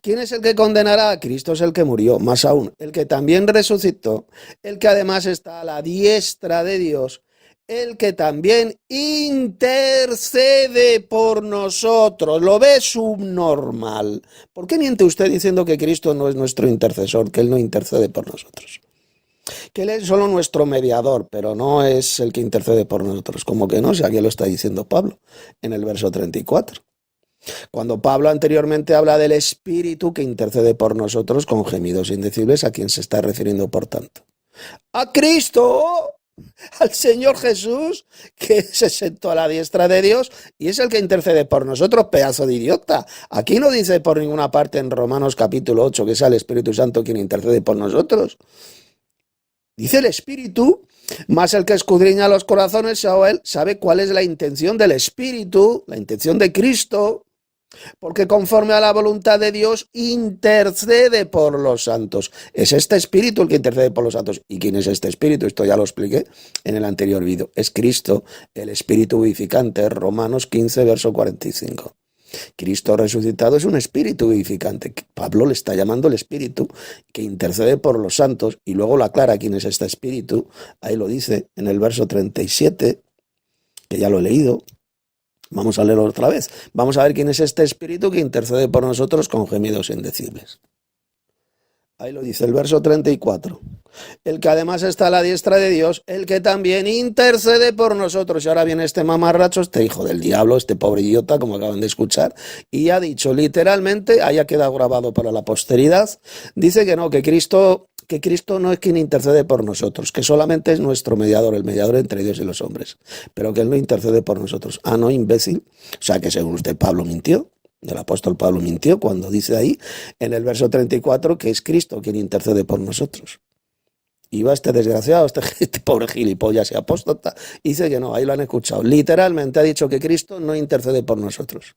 ¿Quién es el que condenará? Cristo es el que murió, más aún, el que también resucitó, el que además está a la diestra de Dios, el que también intercede por nosotros. ¿Lo ve subnormal? ¿Por qué miente usted diciendo que Cristo no es nuestro intercesor, que Él no intercede por nosotros? Que Él es solo nuestro mediador, pero no es el que intercede por nosotros. ¿Cómo que no? Si aquí lo está diciendo Pablo en el verso 34. Cuando Pablo anteriormente habla del Espíritu que intercede por nosotros con gemidos indecibles, ¿a quién se está refiriendo por tanto? ¡A Cristo! al Señor Jesús, que se sentó a la diestra de Dios y es el que intercede por nosotros, pedazo de idiota. Aquí no dice por ninguna parte en Romanos capítulo 8 que sea el Espíritu Santo quien intercede por nosotros. Dice el Espíritu, más el que escudriña los corazones, sabe cuál es la intención del Espíritu, la intención de Cristo, porque conforme a la voluntad de Dios intercede por los santos. Es este Espíritu el que intercede por los santos. ¿Y quién es este Espíritu? Esto ya lo expliqué en el anterior vídeo. Es Cristo, el Espíritu vivificante, Romanos 15, verso 45. Cristo resucitado es un espíritu vivificante. Pablo le está llamando el espíritu que intercede por los santos y luego lo aclara quién es este espíritu. Ahí lo dice en el verso 37, que ya lo he leído. Vamos a leerlo otra vez. Vamos a ver quién es este espíritu que intercede por nosotros con gemidos indecibles. Ahí lo dice el verso 34. El que además está a la diestra de Dios, el que también intercede por nosotros. Y ahora viene este mamarracho, este hijo del diablo, este pobre idiota, como acaban de escuchar, y ha dicho literalmente, haya quedado grabado para la posteridad, dice que no, que Cristo no es quien intercede por nosotros, que solamente es nuestro mediador, el mediador entre Dios y los hombres, pero que Él no intercede por nosotros. Ah, no, imbécil. O sea que según usted Pablo mintió. El apóstol Pablo mintió cuando dice ahí en el verso 34 que es Cristo quien intercede por nosotros. Y va este desgraciado, este pobre gilipollas y apóstata, y dice que no, ahí lo han escuchado. Literalmente ha dicho que Cristo no intercede por nosotros.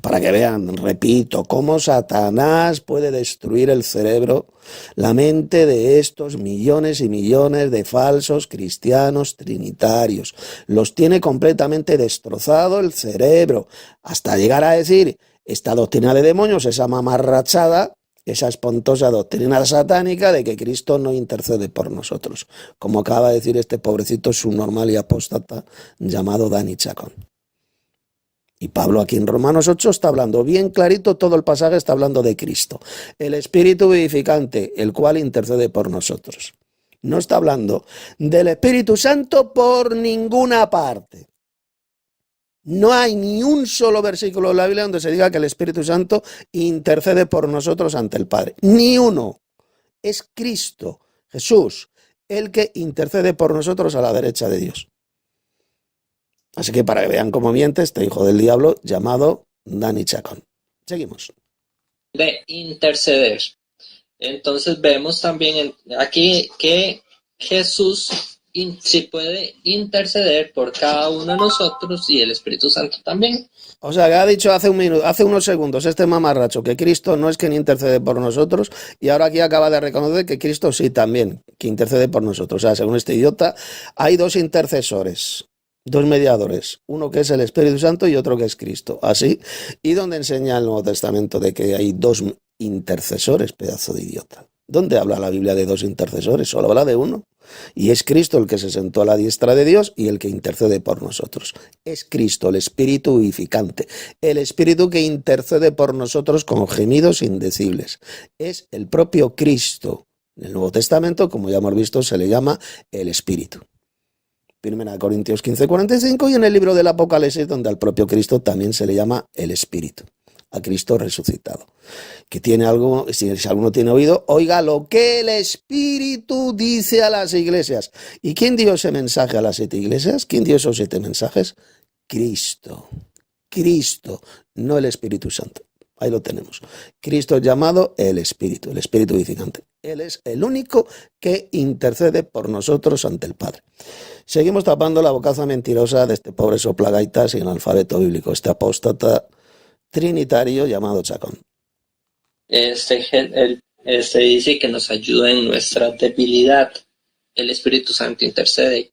Para que vean, repito, cómo Satanás puede destruir el cerebro, la mente de estos millones y millones de falsos cristianos trinitarios. Los tiene completamente destrozado el cerebro, hasta llegar a decir, esta doctrina de demonios, esa mamarrachada, esa espantosa doctrina satánica de que Cristo no intercede por nosotros, como acaba de decir este pobrecito subnormal y apóstata llamado Dani Chacón. Y Pablo aquí en Romanos 8 está hablando bien clarito, todo el pasaje está hablando de Cristo, el Espíritu vivificante, el cual intercede por nosotros. No está hablando del Espíritu Santo por ninguna parte. No hay ni un solo versículo de la Biblia donde se diga que el Espíritu Santo intercede por nosotros ante el Padre. Ni uno. Es Cristo, Jesús, el que intercede por nosotros a la derecha de Dios. Así que para que vean cómo miente este hijo del diablo llamado Dani Chacón. Seguimos. De interceder. Entonces vemos también aquí que Jesús sí puede interceder por cada uno de nosotros y el Espíritu Santo también. O sea, que ha dicho hace unos segundos este mamarracho que Cristo no es quien intercede por nosotros y ahora aquí acaba de reconocer que Cristo sí también, que intercede por nosotros. O sea, según este idiota, hay dos intercesores. Dos mediadores, uno que es el Espíritu Santo y otro que es Cristo. Así, ¿y dónde enseña el Nuevo Testamento de que hay dos intercesores, pedazo de idiota? ¿Dónde habla la Biblia de dos intercesores? Solo habla de uno. Y es Cristo el que se sentó a la diestra de Dios y el que intercede por nosotros. Es Cristo, el Espíritu vivificante, el Espíritu que intercede por nosotros con gemidos indecibles. Es el propio Cristo. En el Nuevo Testamento, como ya hemos visto, se le llama el Espíritu. 1 Corintios 15:45 y en el libro del Apocalipsis, donde al propio Cristo también se le llama el Espíritu, a Cristo resucitado. Que tiene algo, si alguno tiene oído, oiga lo que el Espíritu dice a las iglesias. ¿Y quién dio ese mensaje a las 7 iglesias? ¿Quién dio esos 7 mensajes? Cristo. Cristo, no el Espíritu Santo. Ahí lo tenemos. Cristo es llamado el Espíritu vivificante. Él es el único que intercede por nosotros ante el Padre. Seguimos tapando la bocaza mentirosa de este pobre soplagaitas sin alfabeto bíblico, este apóstata trinitario llamado Chacón. Este dice que nos ayuda en nuestra debilidad. El Espíritu Santo intercede.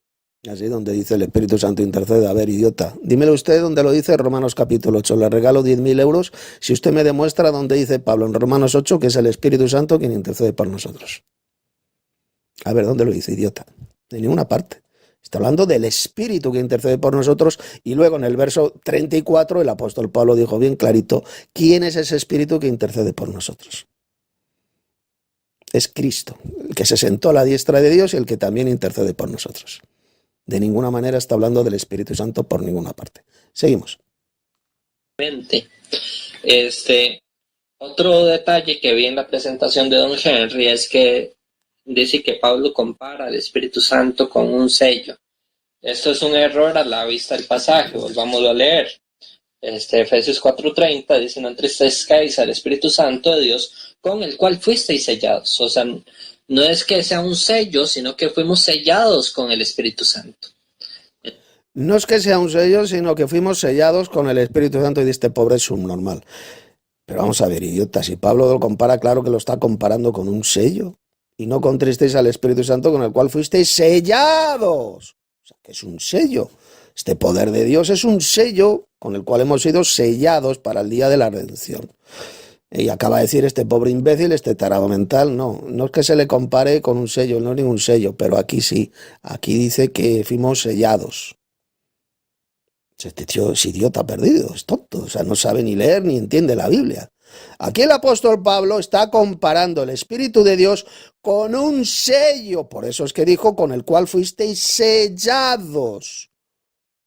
Así donde dice el Espíritu Santo intercede. A ver, idiota, dímelo usted donde lo dice Romanos capítulo 8. Le regalo 10.000 euros si usted me demuestra donde dice Pablo en Romanos 8 que es el Espíritu Santo quien intercede por nosotros. A ver, ¿dónde lo dice, idiota? De ninguna parte. Está hablando del Espíritu que intercede por nosotros y luego en el verso 34 el apóstol Pablo dijo bien clarito quién es ese Espíritu que intercede por nosotros. Es Cristo, el que se sentó a la diestra de Dios y el que también intercede por nosotros. De ninguna manera está hablando del Espíritu Santo por ninguna parte. Seguimos. Otro detalle que vi en la presentación de Don Henry es que dice que Pablo compara al Espíritu Santo con un sello. Esto es un error a la vista del pasaje, volvámoslo a leer. Efesios 4:30 dice: no entristezcáis al Espíritu Santo de Dios, con el cual fuisteis sellados. O sea, no es que sea un sello, sino que fuimos sellados con el Espíritu Santo. No es que sea un sello, sino que fuimos sellados con el Espíritu Santo y de este pobre subnormal. Pero vamos a ver, idiota, si Pablo lo compara, claro que lo está comparando con un sello. Y no contristéis al Espíritu Santo con el cual fuisteis sellados. O sea, que es un sello. Este poder de Dios es un sello con el cual hemos sido sellados para el día de la redención. Y acaba de decir este pobre imbécil, este tarado mental, no es que se le compare con un sello, no es ningún sello, pero aquí sí, aquí dice que fuimos sellados. Este tío es idiota perdido, es tonto, o sea, no sabe ni leer ni entiende la Biblia. Aquí el apóstol Pablo está comparando el Espíritu de Dios con un sello, por eso es que dijo con el cual fuisteis sellados.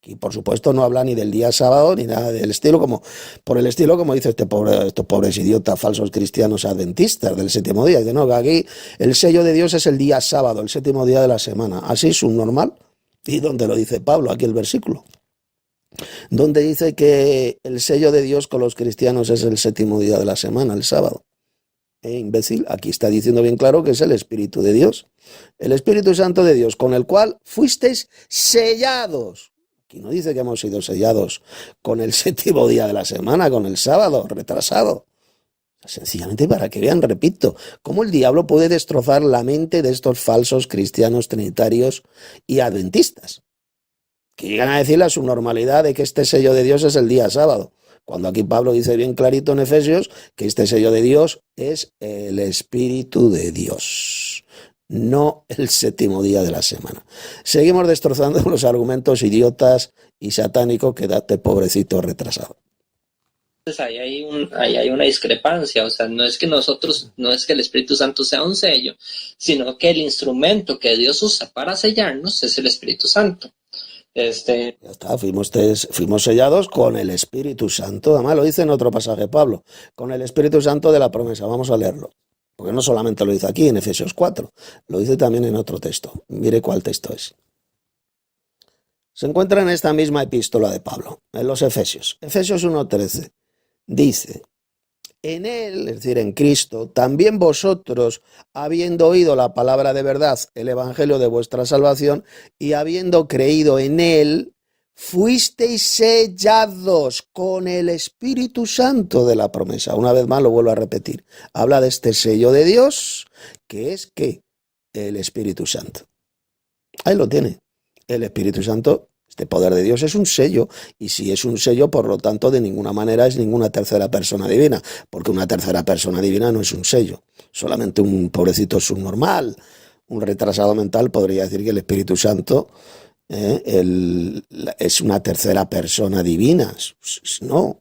Y por supuesto no habla ni del día sábado ni nada del estilo, como por el estilo como dice estos pobres idiotas falsos cristianos adventistas del séptimo día. Dice, no, que aquí el sello de Dios es el día sábado, el séptimo día de la semana. Así es un normal. ¿Y dónde lo dice Pablo? Aquí el versículo. Donde dice que el sello de Dios con los cristianos es el séptimo día de la semana, el sábado. Imbécil, aquí está diciendo bien claro que es el Espíritu de Dios, el Espíritu Santo de Dios, con el cual fuisteis sellados. Aquí no dice que hemos sido sellados con el séptimo día de la semana, con el sábado retrasado. Sencillamente para que vean, repito, cómo el diablo puede destrozar la mente de estos falsos cristianos trinitarios y adventistas, que llegan a decir la subnormalidad de que este sello de Dios es el día sábado, cuando aquí Pablo dice bien clarito en Efesios que este sello de Dios es el Espíritu de Dios, no el séptimo día de la semana. Seguimos destrozando los argumentos idiotas y satánicos que da este pobrecito retrasado. Entonces ahí hay una discrepancia, o sea, no es que el Espíritu Santo sea un sello, sino que el instrumento que Dios usa para sellarnos es el Espíritu Santo. Ya está, fuimos sellados con el Espíritu Santo. Además lo dice en otro pasaje Pablo, con el Espíritu Santo de la promesa. Vamos a leerlo, porque no solamente lo dice aquí en Efesios 4, lo dice también en otro texto. Mire cuál texto es. Se encuentra en esta misma epístola de Pablo, en los Efesios. Efesios 1:13 dice: en él, es decir, en Cristo, también vosotros, habiendo oído la palabra de verdad, el evangelio de vuestra salvación, y habiendo creído en él, fuisteis sellados con el Espíritu Santo de la promesa. Una vez más lo vuelvo a repetir. Habla de este sello de Dios, que es ¿qué? El Espíritu Santo. Ahí lo tiene. El Espíritu Santo, este poder de Dios es un sello, y si es un sello, por lo tanto, de ninguna manera es ninguna tercera persona divina, porque una tercera persona divina no es un sello. Solamente un pobrecito subnormal, un retrasado mental podría decir que el Espíritu Santo es una tercera persona divina. No,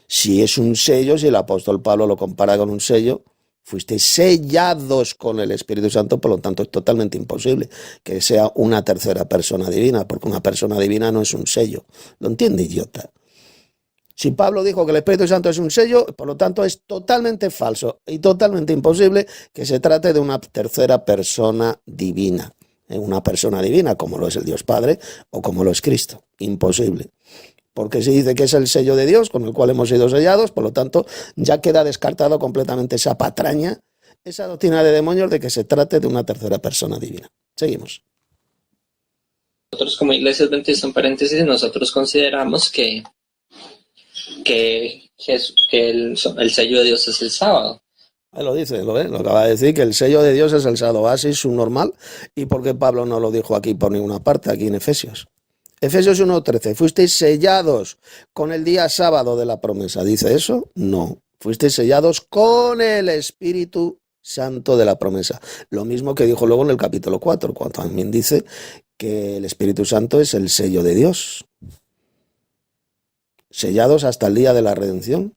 si es un sello, si el apóstol Pablo lo compara con un sello, fuisteis sellados con el Espíritu Santo, por lo tanto es totalmente imposible que sea una tercera persona divina, porque una persona divina no es un sello. ¿Lo entiende, idiota? Si Pablo dijo que el Espíritu Santo es un sello, por lo tanto es totalmente falso y totalmente imposible que se trate de una tercera persona divina. Una persona divina como lo es el Dios Padre o como lo es Cristo. Imposible. Porque si dice que es el sello de Dios con el cual hemos sido sellados, por lo tanto ya queda descartado completamente esa patraña, esa doctrina de demonios de que se trate de una tercera persona divina. Seguimos. Nosotros como Iglesia Adventista, en paréntesis, nosotros consideramos que el sello de Dios es el sábado. Ahí lo dice, lo acaba de decir, que el sello de Dios es el sábado. Así es subnormal. ¿Y por qué Pablo no lo dijo aquí por ninguna parte, aquí en Efesios? Efesios 1:13, fuisteis sellados con el día sábado de la promesa. ¿Dice eso? No. Fuisteis sellados con el Espíritu Santo de la promesa. Lo mismo que dijo luego en el capítulo 4, cuando también dice que el Espíritu Santo es el sello de Dios. Sellados hasta el día de la redención.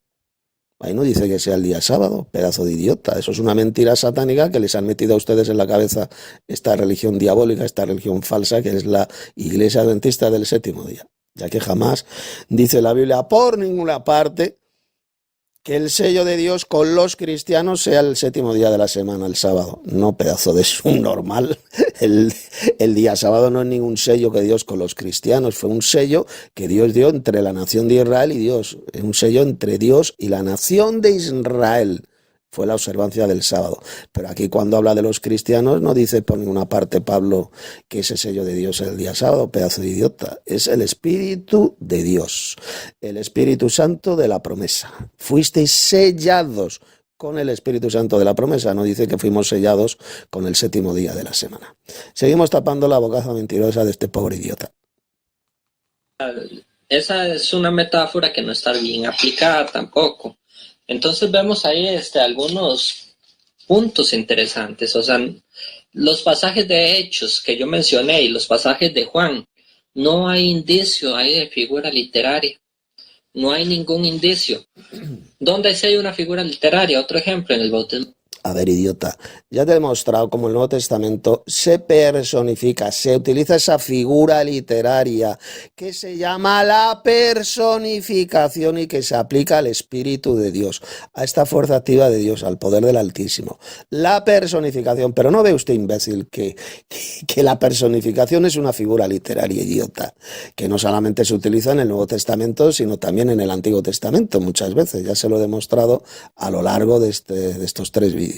Ahí no dice que sea el día sábado, pedazo de idiota. Eso es una mentira satánica que les han metido a ustedes en la cabeza esta religión diabólica, esta religión falsa que es la Iglesia Adventista del séptimo día. Ya que jamás dice la Biblia por ninguna parte que el sello de Dios con los cristianos sea el séptimo día de la semana, el sábado. No, pedazo de subnormal. El día sábado no es ningún sello que Dios con los cristianos, fue un sello que Dios dio entre la nación de Israel y Dios. Es un sello entre Dios y la nación de Israel. Fue la observancia del sábado. Pero aquí cuando habla de los cristianos no dice por ninguna parte Pablo que ese sello de Dios es el día sábado, pedazo de idiota. Es el Espíritu de Dios, el Espíritu Santo de la promesa. Fuisteis sellados con el Espíritu Santo de la promesa. No dice que fuimos sellados con el séptimo día de la semana. Seguimos tapando la bocaza mentirosa de este pobre idiota. Esa es una metáfora que no está bien aplicada tampoco. Entonces vemos ahí algunos puntos interesantes. O sea, los pasajes de Hechos que yo mencioné y los pasajes de Juan, no hay indicio ahí de figura literaria. No hay ningún indicio. ¿Dónde sí hay una figura literaria? Otro ejemplo, en el bautismo. A ver, idiota, ya te he demostrado cómo el Nuevo Testamento se personifica, se utiliza esa figura literaria que se llama la personificación y que se aplica al Espíritu de Dios, a esta fuerza activa de Dios, al poder del Altísimo. La personificación, pero no ve usted, imbécil, que la personificación es una figura literaria, idiota, que no solamente se utiliza en el Nuevo Testamento, sino también en el Antiguo Testamento muchas veces. Ya se lo he demostrado a lo largo de estos 3 vídeos.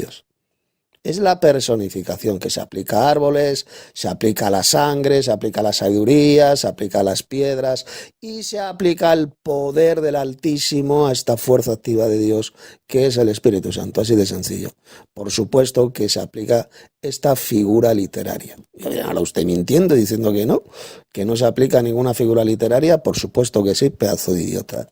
Es la personificación que se aplica a árboles, se aplica a la sangre, se aplica a la sabiduría, se aplica a las piedras y se aplica al poder del Altísimo, a esta fuerza activa de Dios que es el Espíritu Santo, así de sencillo. Por supuesto que se aplica esta figura literaria. Y ahora usted mintiendo diciendo que no se aplica ninguna figura literaria, por supuesto que sí, pedazo de idiota.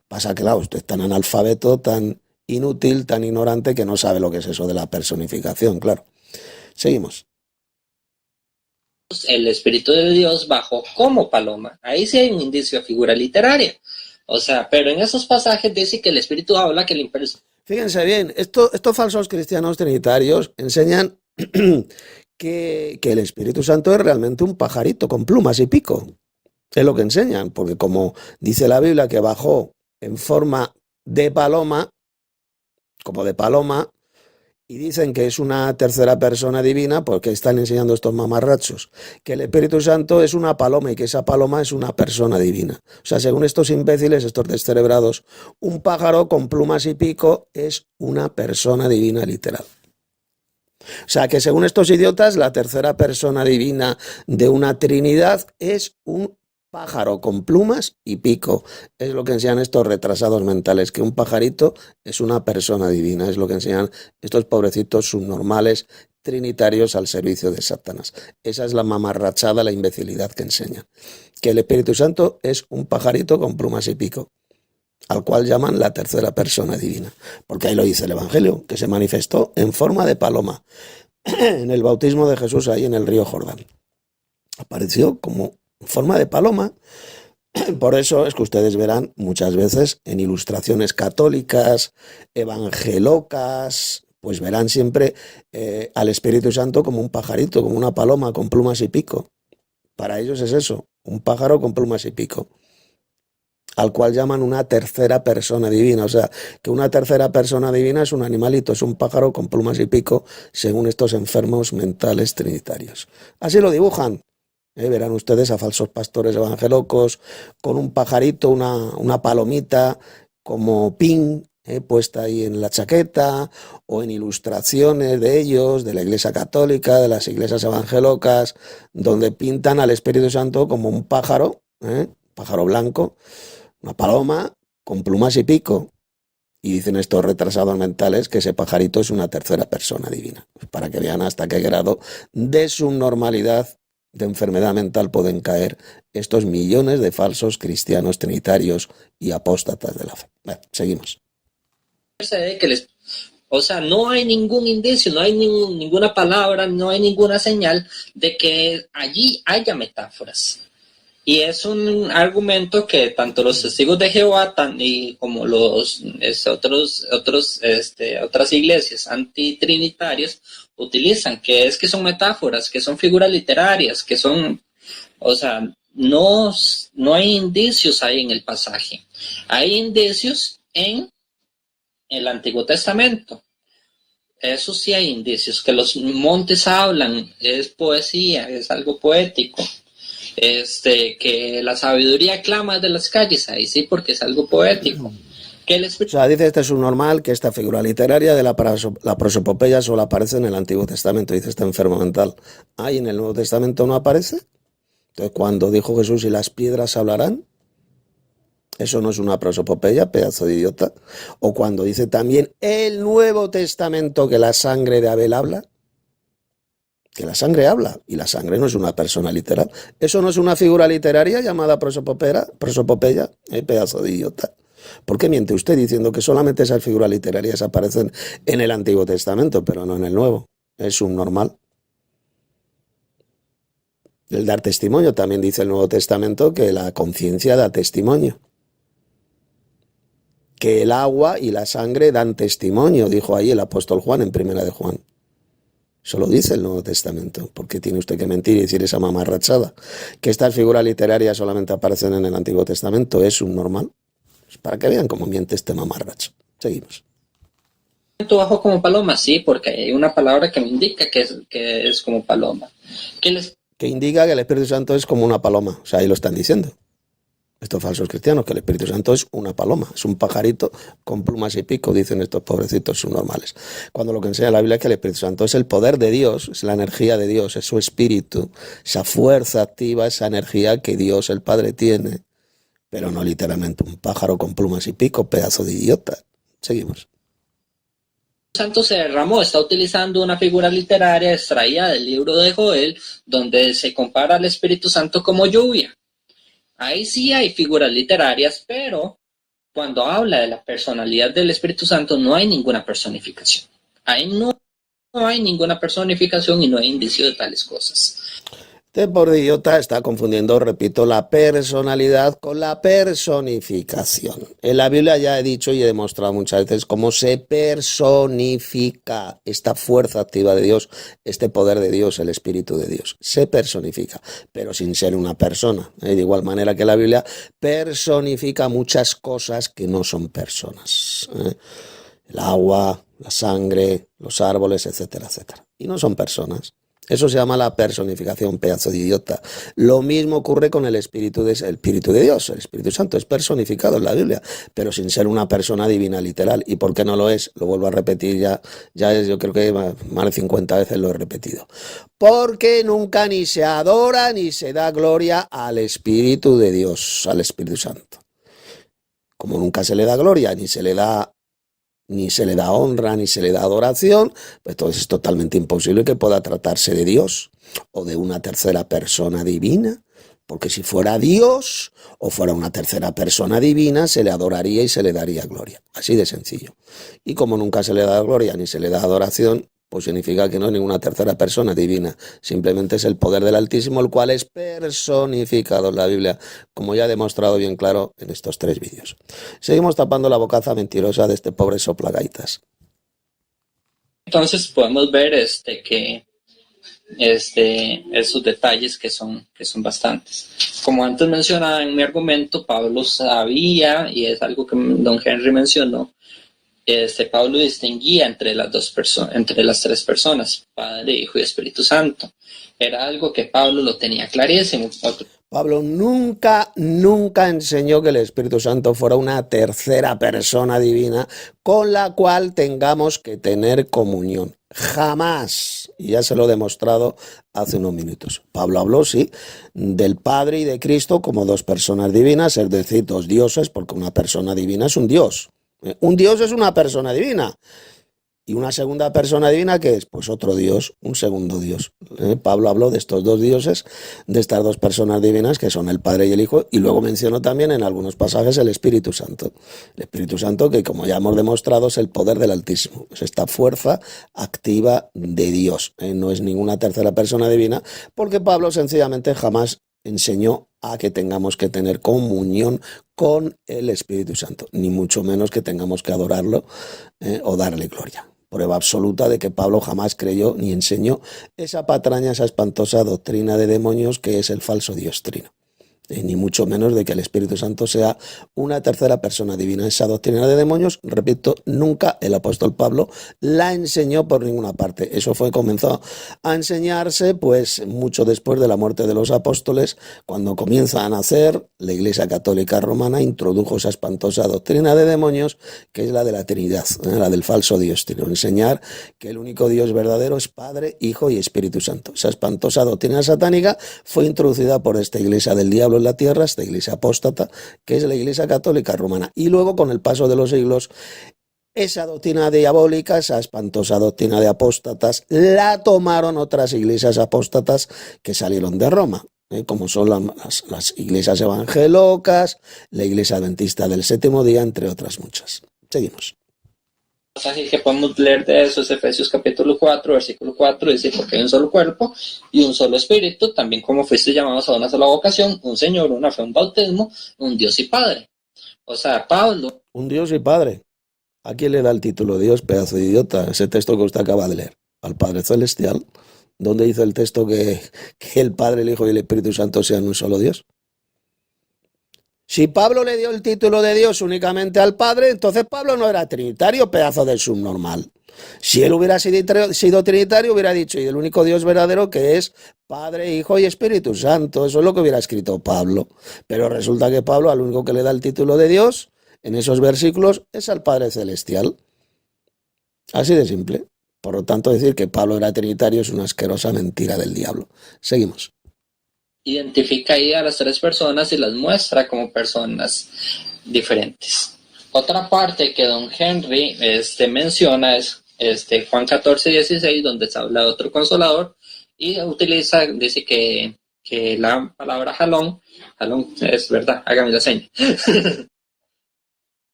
Pasa que, claro, usted es tan analfabeto, tan inútil, tan ignorante, que no sabe lo que es eso de la personificación, claro. Seguimos. El Espíritu de Dios bajó como paloma. Ahí sí hay un indicio de figura literaria. O sea, pero en esos pasajes dice que el Espíritu habla que el imperio... Fíjense bien, estos falsos cristianos trinitarios enseñan que el Espíritu Santo es realmente un pajarito con plumas y pico. Es lo que enseñan, porque como dice la Biblia que bajó en forma de paloma, como de paloma, y dicen que es una tercera persona divina, porque están enseñando estos mamarrachos, que el Espíritu Santo es una paloma y que esa paloma es una persona divina. O sea, según estos imbéciles, estos descerebrados, un pájaro con plumas y pico es una persona divina literal. O sea, que según estos idiotas, la tercera persona divina de una trinidad es un pájaro con plumas y pico. Es lo que enseñan estos retrasados mentales, que un pajarito es una persona divina. Es lo que enseñan estos pobrecitos subnormales trinitarios al servicio de Satanás. Esa es la mamarrachada, la imbecilidad que enseñan. Que el Espíritu Santo es un pajarito con plumas y pico, al cual llaman la tercera persona divina. Porque ahí lo dice el Evangelio, que se manifestó en forma de paloma en el bautismo de Jesús ahí en el río Jordán. Apareció como en forma de paloma. Por eso es que ustedes verán muchas veces en ilustraciones católicas, evangelocas, pues verán siempre al Espíritu Santo como un pajarito, como una paloma con plumas y pico. Para ellos es eso, un pájaro con plumas y pico, al cual llaman una tercera persona divina. O sea, que una tercera persona divina es un animalito, es un pájaro con plumas y pico, según estos enfermos mentales trinitarios. Así lo dibujan. Verán ustedes a falsos pastores evangelocos con un pajarito, una palomita como pin, puesta ahí en la chaqueta, o en ilustraciones de ellos, de la Iglesia Católica, de las iglesias evangelocas, donde pintan al Espíritu Santo como un pájaro, pájaro blanco, una paloma con plumas y pico. Y dicen estos retrasados mentales que ese pajarito es una tercera persona divina, para que vean hasta qué grado de subnormalidad, de enfermedad mental pueden caer estos millones de falsos cristianos trinitarios y apóstatas de la fe. Bueno, seguimos. O sea, no hay ningún indicio, no hay ninguna palabra, no hay ninguna señal de que allí haya metáforas. Y es un argumento que tanto los testigos de Jehová y como los otras iglesias antitrinitarias utilizan, que son metáforas, que son figuras literarias, que son, o sea, no hay indicios ahí en el pasaje. Hay indicios en el Antiguo Testamento. Eso sí hay indicios, que los montes hablan, es poesía, es algo poético. Que la sabiduría clama de las calles, ahí sí, porque es algo poético. Que el O Espíritu sea, dice este subnormal que esta figura literaria de la prosopopeya solo aparece en el Antiguo Testamento. Dice este enfermo mental. Ah, ¿y en el Nuevo Testamento no aparece? Entonces, cuando dijo Jesús, y las piedras hablarán, eso no es una prosopopeya, pedazo de idiota. O cuando dice también el Nuevo Testamento que la sangre de Abel habla, que la sangre habla, y la sangre no es una persona literal. Eso no es una figura literaria llamada prosopopeya, pedazo de idiota. ¿Por qué miente usted diciendo que solamente esas figuras literarias aparecen en el Antiguo Testamento, pero no en el Nuevo? Es un normal. El dar testimonio, también dice el Nuevo Testamento que la conciencia da testimonio. Que el agua y la sangre dan testimonio, dijo ahí el apóstol Juan en Primera de Juan. Eso lo dice el Nuevo Testamento. ¿Por qué tiene usted que mentir y decir esa mamarrachada? Que estas figuras literarias solamente aparecen en el Antiguo Testamento es un normal. Para que vean cómo miente este mamarracho. Seguimos. bajo como paloma, sí, porque hay una palabra que me indica que es como paloma. Que indica que el Espíritu Santo es como una paloma. O sea, ahí lo están diciendo estos falsos cristianos, que el Espíritu Santo es una paloma, es un pajarito con plumas y pico, dicen estos pobrecitos subnormales. Cuando lo que enseña la Biblia es que el Espíritu Santo es el poder de Dios, es la energía de Dios, es su espíritu, esa fuerza activa, esa energía que Dios el Padre tiene, pero no literalmente un pájaro con plumas y pico, pedazo de idiota. Seguimos. Santo se derramó, está utilizando una figura literaria extraída del libro de Joel, donde se compara al Espíritu Santo como lluvia. Ahí sí hay figuras literarias, pero cuando habla de la personalidad del Espíritu Santo no hay ninguna personificación. Ahí no hay ninguna personificación y no hay indicio de tales cosas. Este pobre idiota está confundiendo, repito, la personalidad con la personificación. En la Biblia ya he dicho y he demostrado muchas veces cómo se personifica esta fuerza activa de Dios, este poder de Dios, el Espíritu de Dios. Se personifica, pero sin ser una persona. De igual manera que la Biblia personifica muchas cosas que no son personas. El agua, la sangre, los árboles, etcétera, etcétera. Y no son personas. Eso se llama la personificación, pedazo de idiota. Lo mismo ocurre con el Espíritu de Dios. El Espíritu Santo es personificado en la Biblia, pero sin ser una persona divina literal. ¿Y por qué no lo es? Lo vuelvo a repetir yo creo que más de 50 veces lo he repetido. Porque nunca ni se adora ni se da gloria al Espíritu de Dios, al Espíritu Santo. Como nunca se le da gloria ni se le da honra, ni se le da adoración, pues entonces es totalmente imposible que pueda tratarse de Dios o de una tercera persona divina, porque si fuera Dios o fuera una tercera persona divina, se le adoraría y se le daría gloria. Así de sencillo. Y como nunca se le da gloria ni se le da adoración, pues significa que no es ninguna tercera persona divina, simplemente es el poder del Altísimo, el cual es personificado en la Biblia, como ya he demostrado bien claro en estos 3 vídeos. Seguimos tapando la bocaza mentirosa de este pobre soplagaitas. Entonces podemos ver que esos detalles que son bastantes. Como antes mencionaba en mi argumento, Pablo sabía, y es algo que don Henry mencionó, Pablo distinguía entre las tres personas, Padre, Hijo y Espíritu Santo. Era algo que Pablo lo tenía clarísimo. Pablo nunca enseñó que el Espíritu Santo fuera una tercera persona divina con la cual tengamos que tener comunión. Jamás. Y ya se lo he demostrado hace unos minutos. Pablo habló, sí, del Padre y de Cristo como 2 personas divinas, es decir, 2 dioses, porque una persona divina es un Dios. Un Dios es una persona divina. ¿Y una segunda persona divina qué es? Pues otro Dios, un segundo Dios. Pablo habló de estos 2 dioses, de estas 2 personas divinas que son el Padre y el Hijo, y luego mencionó también en algunos pasajes el Espíritu Santo. El Espíritu Santo que, como ya hemos demostrado, es el poder del Altísimo. Es esta fuerza activa de Dios. No es ninguna tercera persona divina, porque Pablo sencillamente jamás enseñó a que tengamos que tener comunión con el Espíritu Santo, ni mucho menos que tengamos que adorarlo o darle gloria. Prueba absoluta de que Pablo jamás creyó ni enseñó esa patraña, esa espantosa doctrina de demonios que es el falso Dios trino. ni mucho menos de que el Espíritu Santo sea una tercera persona divina. Esa doctrina de demonios, repito, nunca el apóstol Pablo la enseñó por ninguna parte. Eso comenzó a enseñarse pues mucho después de la muerte de los apóstoles, cuando comienza a nacer la Iglesia Católica Romana, introdujo esa espantosa doctrina de demonios, que es la de la Trinidad, la del falso Dios, enseñar que el único Dios verdadero es Padre, Hijo y Espíritu Santo. Esa espantosa doctrina satánica fue introducida por esta iglesia del diablo en la tierra, esta iglesia apóstata, que es la Iglesia Católica Romana. Y luego, con el paso de los siglos, esa doctrina diabólica, esa espantosa doctrina de apóstatas, la tomaron otras iglesias apóstatas que salieron de Roma, como son las iglesias evangelocas, la Iglesia Adventista del Séptimo Día, entre otras muchas. Seguimos. El pasaje que podemos leer de eso es Efesios capítulo 4, versículo 4, dice: porque hay un solo cuerpo y un solo espíritu, también como fuiste llamados a una sola vocación, un Señor, una fe, un bautismo, un Dios y Padre. O sea, Pablo... Un Dios y Padre. ¿A quién le da el título Dios, pedazo de idiota? Ese texto que usted acaba de leer. Al Padre Celestial. ¿Dónde dice el texto que el Padre, el Hijo y el Espíritu Santo sean un solo Dios? Si Pablo le dio el título de Dios únicamente al Padre, entonces Pablo no era trinitario, pedazo de subnormal. Si él hubiera sido trinitario, hubiera dicho: y el único Dios verdadero, que es Padre, Hijo y Espíritu Santo. Eso es lo que hubiera escrito Pablo. Pero resulta que Pablo, al único que le da el título de Dios en esos versículos, es al Padre Celestial. Así de simple. Por lo tanto, decir que Pablo era trinitario es una asquerosa mentira del diablo. Seguimos. Identifica ahí a las tres personas y las muestra como personas diferentes. Otra parte que don Henry menciona es Juan 14, 16, donde se habla de otro consolador, y utiliza, dice que la palabra jalón es verdad, hágame la seña.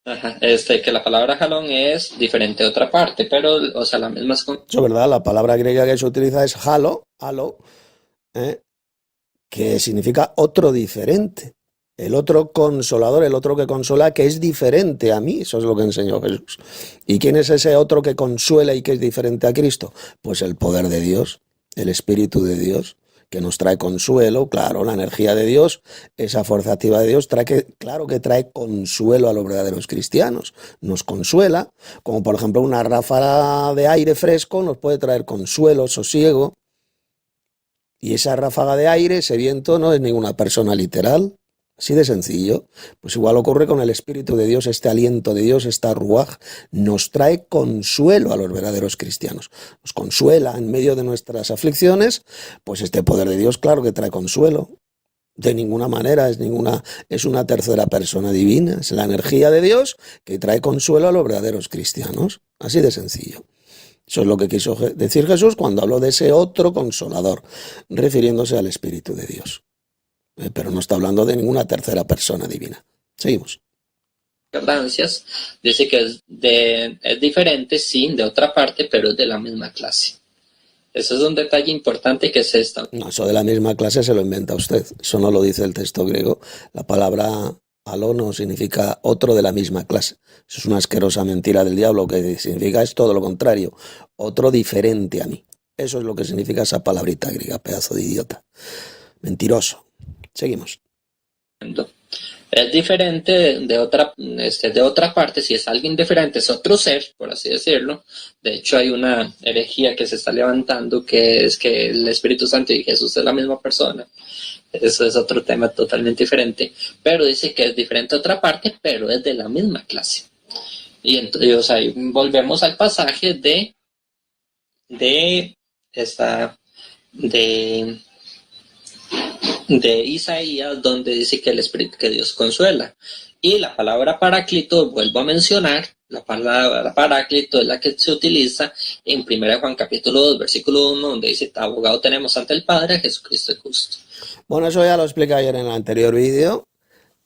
Ajá, que la palabra jalón es diferente de otra parte, pero, o sea, la misma es... Eso es verdad, la palabra griega que se utiliza es halo, que significa otro diferente. El otro consolador, el otro que consola, que es diferente a mí. Eso es lo que enseñó Jesús. ¿Y quién es ese otro que consuela y que es diferente a Cristo? Pues el poder de Dios, el Espíritu de Dios, que nos trae consuelo. Claro, la energía de Dios, esa fuerza activa de Dios, claro que trae consuelo a los verdaderos cristianos. Nos consuela, como por ejemplo una ráfaga de aire fresco nos puede traer consuelo, sosiego. Y esa ráfaga de aire, ese viento, no es ninguna persona literal. Así de sencillo. Pues igual ocurre con el Espíritu de Dios, este aliento de Dios, esta ruaj, nos trae consuelo a los verdaderos cristianos. Nos consuela en medio de nuestras aflicciones, pues este poder de Dios, claro que trae consuelo. De ninguna manera es una tercera persona divina, es la energía de Dios que trae consuelo a los verdaderos cristianos. Así de sencillo. Eso es lo que quiso decir Jesús cuando habló de ese otro consolador, refiriéndose al Espíritu de Dios. Pero no está hablando de ninguna tercera persona divina. Seguimos. Dice que es diferente, sí, de otra parte, pero es de la misma clase. Eso es un detalle importante que es esto. No, eso de la misma clase se lo inventa usted. Eso no lo dice el texto griego. La palabra aló no significa otro de la misma clase. Eso es una asquerosa mentira del diablo, que significa es todo lo contrario. Otro diferente a mí. Eso es lo que significa esa palabrita griega, pedazo de idiota. Mentiroso. Seguimos. Es diferente de otra parte. Si es alguien diferente, es otro ser, por así decirlo. De hecho, hay una herejía que se está levantando, que es que el Espíritu Santo y Jesús es la misma persona. Eso es otro tema totalmente diferente. Pero dice que es diferente a otra parte, pero es de la misma clase. Y entonces, o sea, volvemos al pasaje de Isaías, donde dice que el Espíritu que Dios consuela. Y la palabra paráclito, vuelvo a mencionar, la palabra paráclito es la que se utiliza en 1 Juan capítulo 2, versículo 1, donde dice: abogado tenemos ante el Padre, Jesucristo el justo. Bueno, eso ya lo expliqué ayer en el anterior vídeo.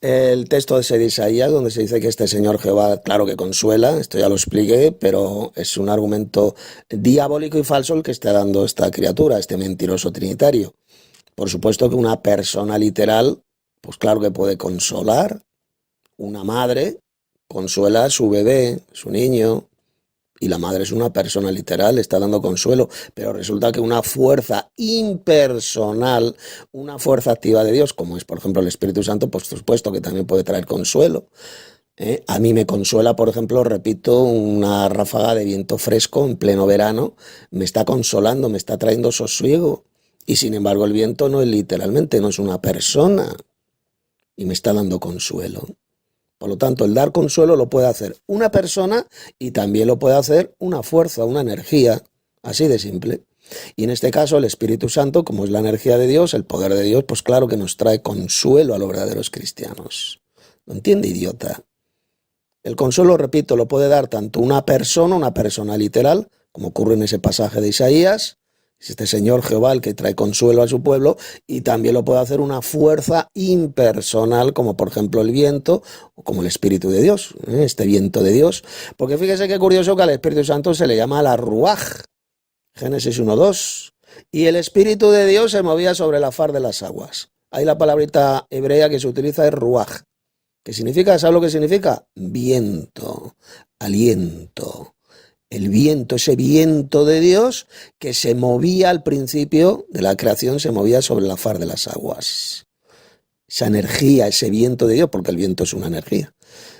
El texto de Isaías, donde se dice que este Señor Jehová, claro que consuela, esto ya lo expliqué, pero es un argumento diabólico y falso el que está dando esta criatura, este mentiroso trinitario. Por supuesto que una persona literal, pues claro que puede consolar. Una madre consuela a su bebé, su niño, Y la madre es una persona literal, está dando consuelo, pero resulta que una fuerza impersonal, una fuerza activa de Dios, como es por ejemplo el Espíritu Santo, por supuesto que también puede traer consuelo. A mí me consuela, por ejemplo, repito, una ráfaga de viento fresco en pleno verano, me está consolando, me está trayendo sosiego. Y sin embargo el viento no es literalmente, no es una persona y me está dando consuelo. Por lo tanto, el dar consuelo lo puede hacer una persona y también lo puede hacer una fuerza, una energía, así de simple. Y en este caso el Espíritu Santo, como es la energía de Dios, el poder de Dios, pues claro que nos trae consuelo a los verdaderos cristianos. ¿Lo entiende, idiota? El consuelo, repito, lo puede dar tanto una persona literal, como ocurre en ese pasaje de Isaías, es este Señor Jehová el que trae consuelo a su pueblo, y también lo puede hacer una fuerza impersonal, como por ejemplo el viento, o como el Espíritu de Dios, este viento de Dios. Porque fíjese qué curioso que al Espíritu Santo se le llama la Ruaj, Génesis 1:2, y el Espíritu de Dios se movía sobre la faz de las aguas. Ahí la palabrita hebrea que se utiliza es Ruaj. ¿Qué significa? ¿Sabes lo que significa? Viento, aliento. El viento, ese viento de Dios que se movía al principio de la creación, se movía sobre la faz de las aguas. Esa energía, ese viento de Dios, porque el viento es una energía.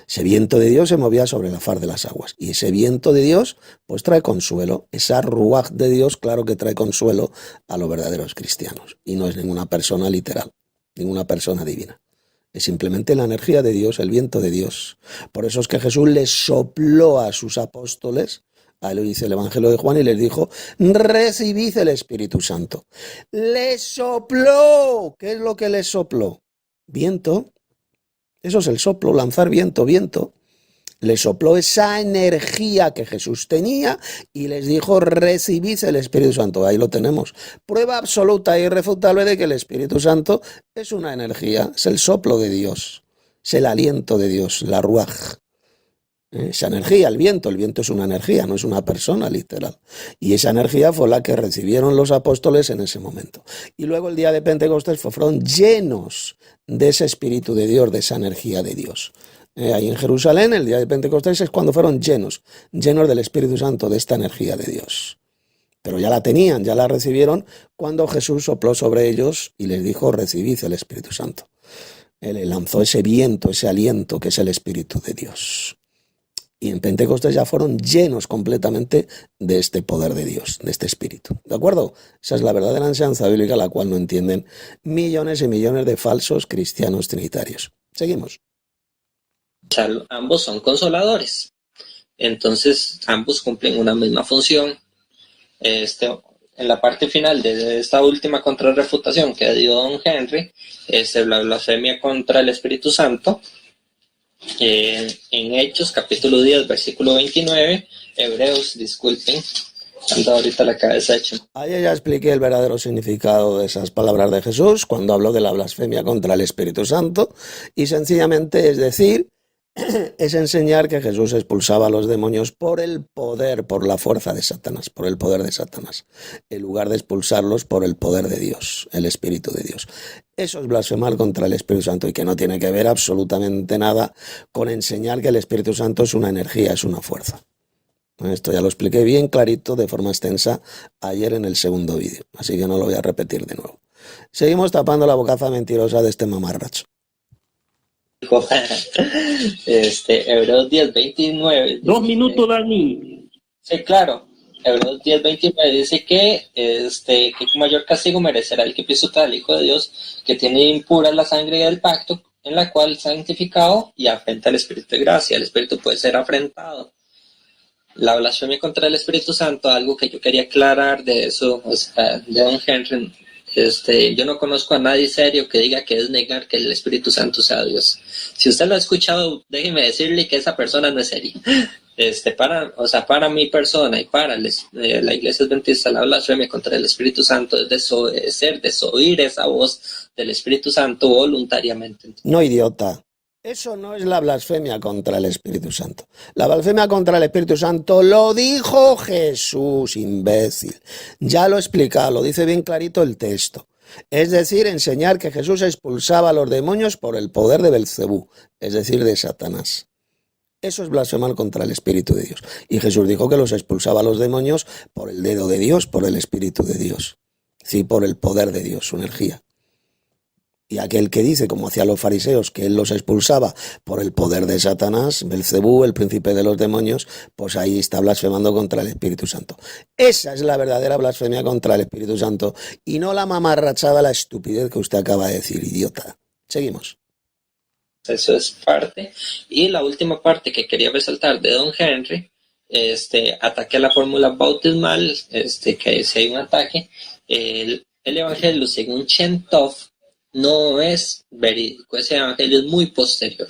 Ese viento de Dios se movía sobre la faz de las aguas. Y ese viento de Dios, pues trae consuelo. Esa ruaj de Dios, claro que trae consuelo a los verdaderos cristianos. Y no es ninguna persona literal, ninguna persona divina. Es simplemente la energía de Dios, el viento de Dios. Por eso es que Jesús les sopló a sus apóstoles, ahí lo dice el Evangelio de Juan, y les dijo, recibid el Espíritu Santo. Les sopló. ¿Qué es lo que les sopló? Viento. Eso es el soplo, lanzar viento, viento. Le sopló esa energía que Jesús tenía y les dijo, recibid el Espíritu Santo. Ahí lo tenemos. Prueba absoluta e irrefutable de que el Espíritu Santo es una energía, es el soplo de Dios, es el aliento de Dios, la ruaj. Esa energía, el viento es una energía, no es una persona literal. Y esa energía fue la que recibieron los apóstoles en ese momento. Y luego el día de Pentecostés fueron llenos de ese Espíritu de Dios, de esa energía de Dios. Ahí en Jerusalén, el día de Pentecostés es cuando fueron llenos del Espíritu Santo, de esta energía de Dios. Pero ya la tenían, ya la recibieron cuando Jesús sopló sobre ellos y les dijo, recibid el Espíritu Santo. Él lanzó ese viento, ese aliento que es el Espíritu de Dios. Y en Pentecostés ya fueron llenos completamente de este poder de Dios, de este Espíritu. ¿De acuerdo? Esa es la verdadera enseñanza bíblica, la cual no entienden millones y millones de falsos cristianos trinitarios. Seguimos. Ambos son consoladores. Entonces, ambos cumplen una misma función. En la parte final de esta última contrarrefutación que dio don Henry, la blasfemia contra el Espíritu Santo, en Hechos, capítulo 10, versículo 29, Hebreos, disculpen, anda ahorita la cabeza hecha. Ayer ya expliqué el verdadero significado de esas palabras de Jesús cuando habló de la blasfemia contra el Espíritu Santo, y sencillamente es decir, es enseñar que Jesús expulsaba a los demonios por el poder, por la fuerza de Satanás, por el poder de Satanás, en lugar de expulsarlos por el poder de Dios, el Espíritu de Dios. Eso es blasfemar contra el Espíritu Santo y que no tiene que ver absolutamente nada con enseñar que el Espíritu Santo es una energía, es una fuerza. Esto ya lo expliqué bien clarito, de forma extensa, ayer en el segundo vídeo, así que no lo voy a repetir de nuevo. Seguimos tapando la bocaza mentirosa de este mamarracho. Hebreos 10, 29. 2 minutos, Dani. Sí, claro. Hebreos 10, 29 dice que mayor castigo merecerá el que pisota al Hijo de Dios, que tiene impura la sangre del pacto, en la cual santificado y afrenta el Espíritu de gracia. El Espíritu puede ser afrentado. La blasfemia contra el Espíritu Santo, algo que yo quería aclarar de eso, de don Henry. Yo no conozco a nadie serio que diga que es negar que el Espíritu Santo sea Dios. Si usted lo ha escuchado, déjeme decirle que esa persona no es seria. Para mi persona y para la Iglesia Adventista, la blasfemia contra el Espíritu Santo es desoír esa voz del Espíritu Santo voluntariamente. No, idiota. Eso no es la blasfemia contra el Espíritu Santo. La blasfemia contra el Espíritu Santo lo dijo Jesús, imbécil. Ya lo he explicado, lo dice bien clarito el texto. Es decir, enseñar que Jesús expulsaba a los demonios por el poder de Belcebú, es decir, de Satanás. Eso es blasfemar contra el Espíritu de Dios. Y Jesús dijo que los expulsaba a los demonios por el dedo de Dios, por el Espíritu de Dios. Sí, por el poder de Dios, su energía. Y aquel que dice, como hacían los fariseos, que él los expulsaba por el poder de Satanás, Belcebú, el príncipe de los demonios, pues ahí está blasfemando contra el Espíritu Santo. Esa es la verdadera blasfemia contra el Espíritu Santo y no la mamarrachada, la estupidez que usted acaba de decir, idiota. Seguimos. Eso es parte. Y la última parte que quería resaltar de Don Henry, ataque a la fórmula bautismal, que si hay un ataque, el evangelio según Shentov no es verídico, ese evangelio es muy posterior.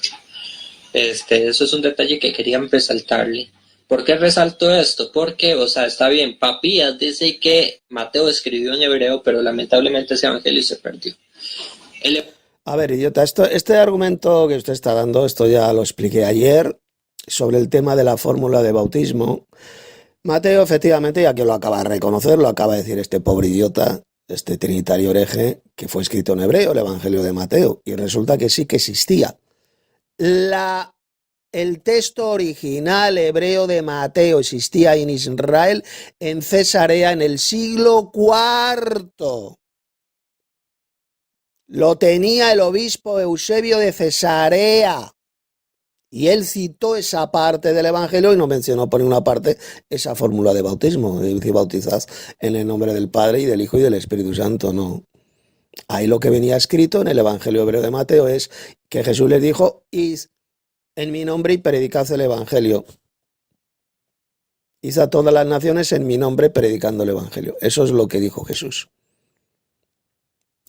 Eso es un detalle que quería resaltarle. ¿Por qué resalto esto? Porque, está bien, Papías dice que Mateo escribió en hebreo, pero lamentablemente ese evangelio se perdió. A ver, idiota, este argumento que usted está dando, esto ya lo expliqué ayer, sobre el tema de la fórmula de bautismo. Mateo, efectivamente, ya que lo acaba de reconocer, lo acaba de decir este pobre idiota, este trinitario hereje, que fue escrito en hebreo, el Evangelio de Mateo, y resulta que sí que existía. El texto original hebreo de Mateo existía en Israel, en Cesarea, en el siglo IV. Lo tenía el obispo Eusebio de Cesarea. Y él citó esa parte del Evangelio y no mencionó por ninguna parte esa fórmula de bautismo. Dice, bautizad en el nombre del Padre y del Hijo y del Espíritu Santo. No. Ahí lo que venía escrito en el Evangelio hebreo de Mateo es que Jesús les dijo, id en mi nombre y predicad el Evangelio. Id a todas las naciones en mi nombre predicando el Evangelio. Eso es lo que dijo Jesús.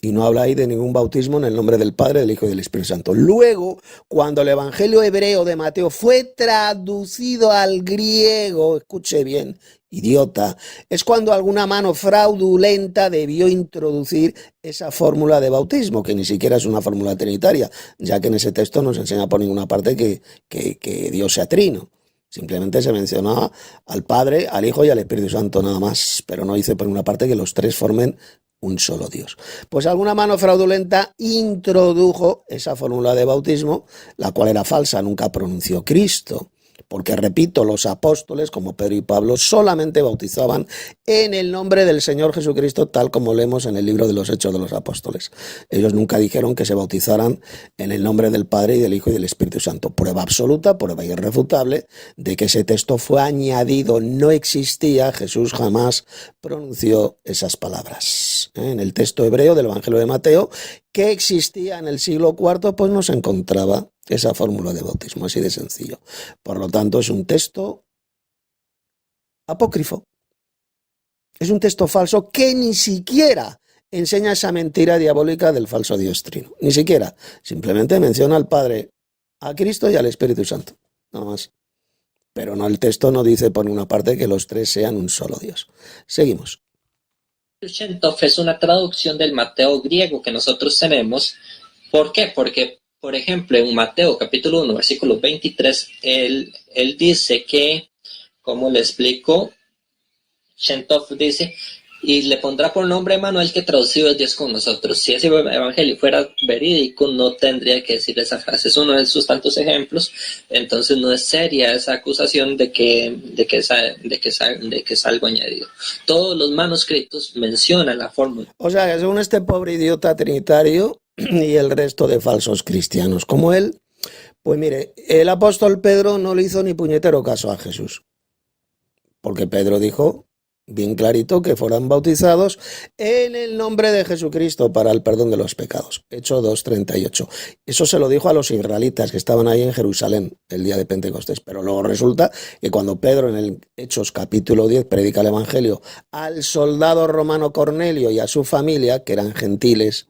Y no habla ahí de ningún bautismo en el nombre del Padre, del Hijo y del Espíritu Santo. Luego, cuando el Evangelio hebreo de Mateo fue traducido al griego, escuche bien, idiota, es cuando alguna mano fraudulenta debió introducir esa fórmula de bautismo, que ni siquiera es una fórmula trinitaria, ya que en ese texto no se enseña por ninguna parte que Dios sea trino. Simplemente se mencionaba al Padre, al Hijo y al Espíritu Santo nada más, pero no dice por una parte que los tres formen un solo Dios. Pues alguna mano fraudulenta introdujo esa fórmula de bautismo, la cual era falsa, nunca pronunció Cristo. Porque, repito, los apóstoles, como Pedro y Pablo, solamente bautizaban en el nombre del Señor Jesucristo, tal como leemos en el libro de los Hechos de los Apóstoles. Ellos nunca dijeron que se bautizaran en el nombre del Padre y del Hijo y del Espíritu Santo. Prueba absoluta, prueba irrefutable, de que ese texto fue añadido, no existía, Jesús jamás pronunció esas palabras. En el texto hebreo del Evangelio de Mateo, que existía en el siglo IV, pues no se encontraba esa fórmula de bautismo, así de sencillo. Por lo tanto, es un texto apócrifo. Es un texto falso que ni siquiera enseña esa mentira diabólica del falso Dios trino. Ni siquiera. Simplemente menciona al Padre, a Cristo y al Espíritu Santo. Nada más. Pero no, el texto no dice por una parte que los tres sean un solo Dios. Seguimos. Shentov es una traducción del Mateo griego que nosotros tenemos. ¿Por qué? Porque, por ejemplo, en Mateo capítulo 1, versículo 23, él dice que, como le explico, Shentov dice, y le pondrá por nombre Emmanuel, que traducido es Dios con nosotros. Si ese evangelio fuera verídico, no tendría que decir esa frase. Es uno de sus tantos ejemplos. Entonces no es seria esa acusación de que es algo añadido. Todos los manuscritos mencionan la fórmula. O sea, que según este pobre idiota trinitario y el resto de falsos cristianos como él, pues mire, el apóstol Pedro no le hizo ni puñetero caso a Jesús. Porque Pedro dijo bien clarito que fueran bautizados en el nombre de Jesucristo para el perdón de los pecados. Hechos 2:38. Eso se lo dijo a los israelitas que estaban ahí en Jerusalén el día de Pentecostés. Pero luego resulta que cuando Pedro en el Hechos capítulo 10 predica el evangelio al soldado romano Cornelio y a su familia, que eran gentiles,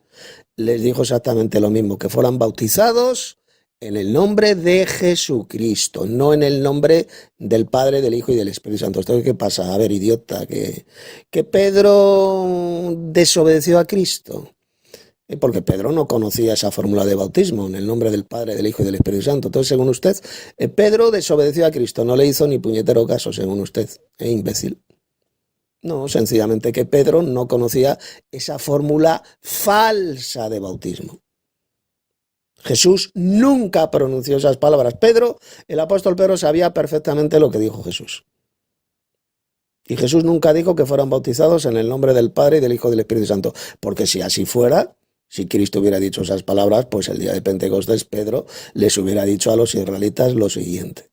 les dijo exactamente lo mismo, que fueran bautizados en el nombre de Jesucristo, no en el nombre del Padre, del Hijo y del Espíritu Santo. ¿Esto qué pasa? A ver, idiota, que Pedro desobedeció a Cristo. Porque Pedro no conocía esa fórmula de bautismo, en el nombre del Padre, del Hijo y del Espíritu Santo. Entonces, según usted, Pedro desobedeció a Cristo, no le hizo ni puñetero caso, según usted, imbécil. No, sencillamente que Pedro no conocía esa fórmula falsa de bautismo. Jesús nunca pronunció esas palabras. Pedro, el apóstol Pedro, sabía perfectamente lo que dijo Jesús. Y Jesús nunca dijo que fueran bautizados en el nombre del Padre y del Hijo y del Espíritu Santo. Porque si así fuera, si Cristo hubiera dicho esas palabras, pues el día de Pentecostés Pedro les hubiera dicho a los israelitas lo siguiente: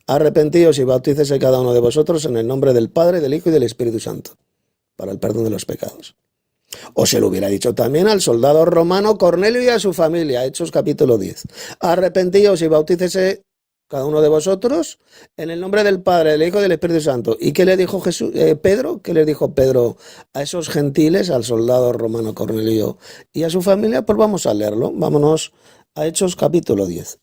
arrepentíos y bautícese cada uno de vosotros en el nombre del Padre, del Hijo y del Espíritu Santo, para el perdón de los pecados. O se lo hubiera dicho también al soldado romano Cornelio y a su familia, Hechos capítulo 10. Arrepentíos y bautícese cada uno de vosotros en el nombre del Padre, del Hijo y del Espíritu Santo. ¿Y qué le dijo Pedro? ¿Qué le dijo Pedro a esos gentiles, al soldado romano Cornelio y a su familia? Pues vamos a leerlo. Vámonos a Hechos capítulo 10.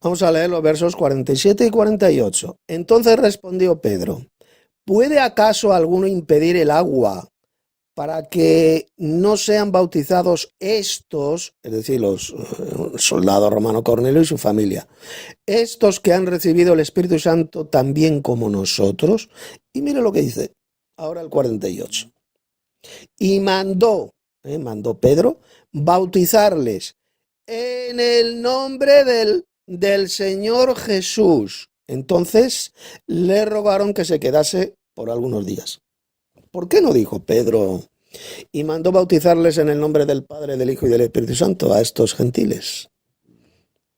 Vamos a leer los versos 47 y 48. Entonces respondió Pedro: ¿puede acaso alguno impedir el agua para que no sean bautizados estos, es decir, los soldados romano Cornelio y su familia, estos que han recibido el Espíritu Santo también como nosotros? Y mire lo que dice ahora el 48. Y mandó Pedro bautizarles en el nombre del Señor Jesús. Entonces le rogaron que se quedase por algunos días. ¿Por qué no dijo Pedro: y mandó bautizarles en el nombre del Padre, del Hijo y del Espíritu Santo a estos gentiles?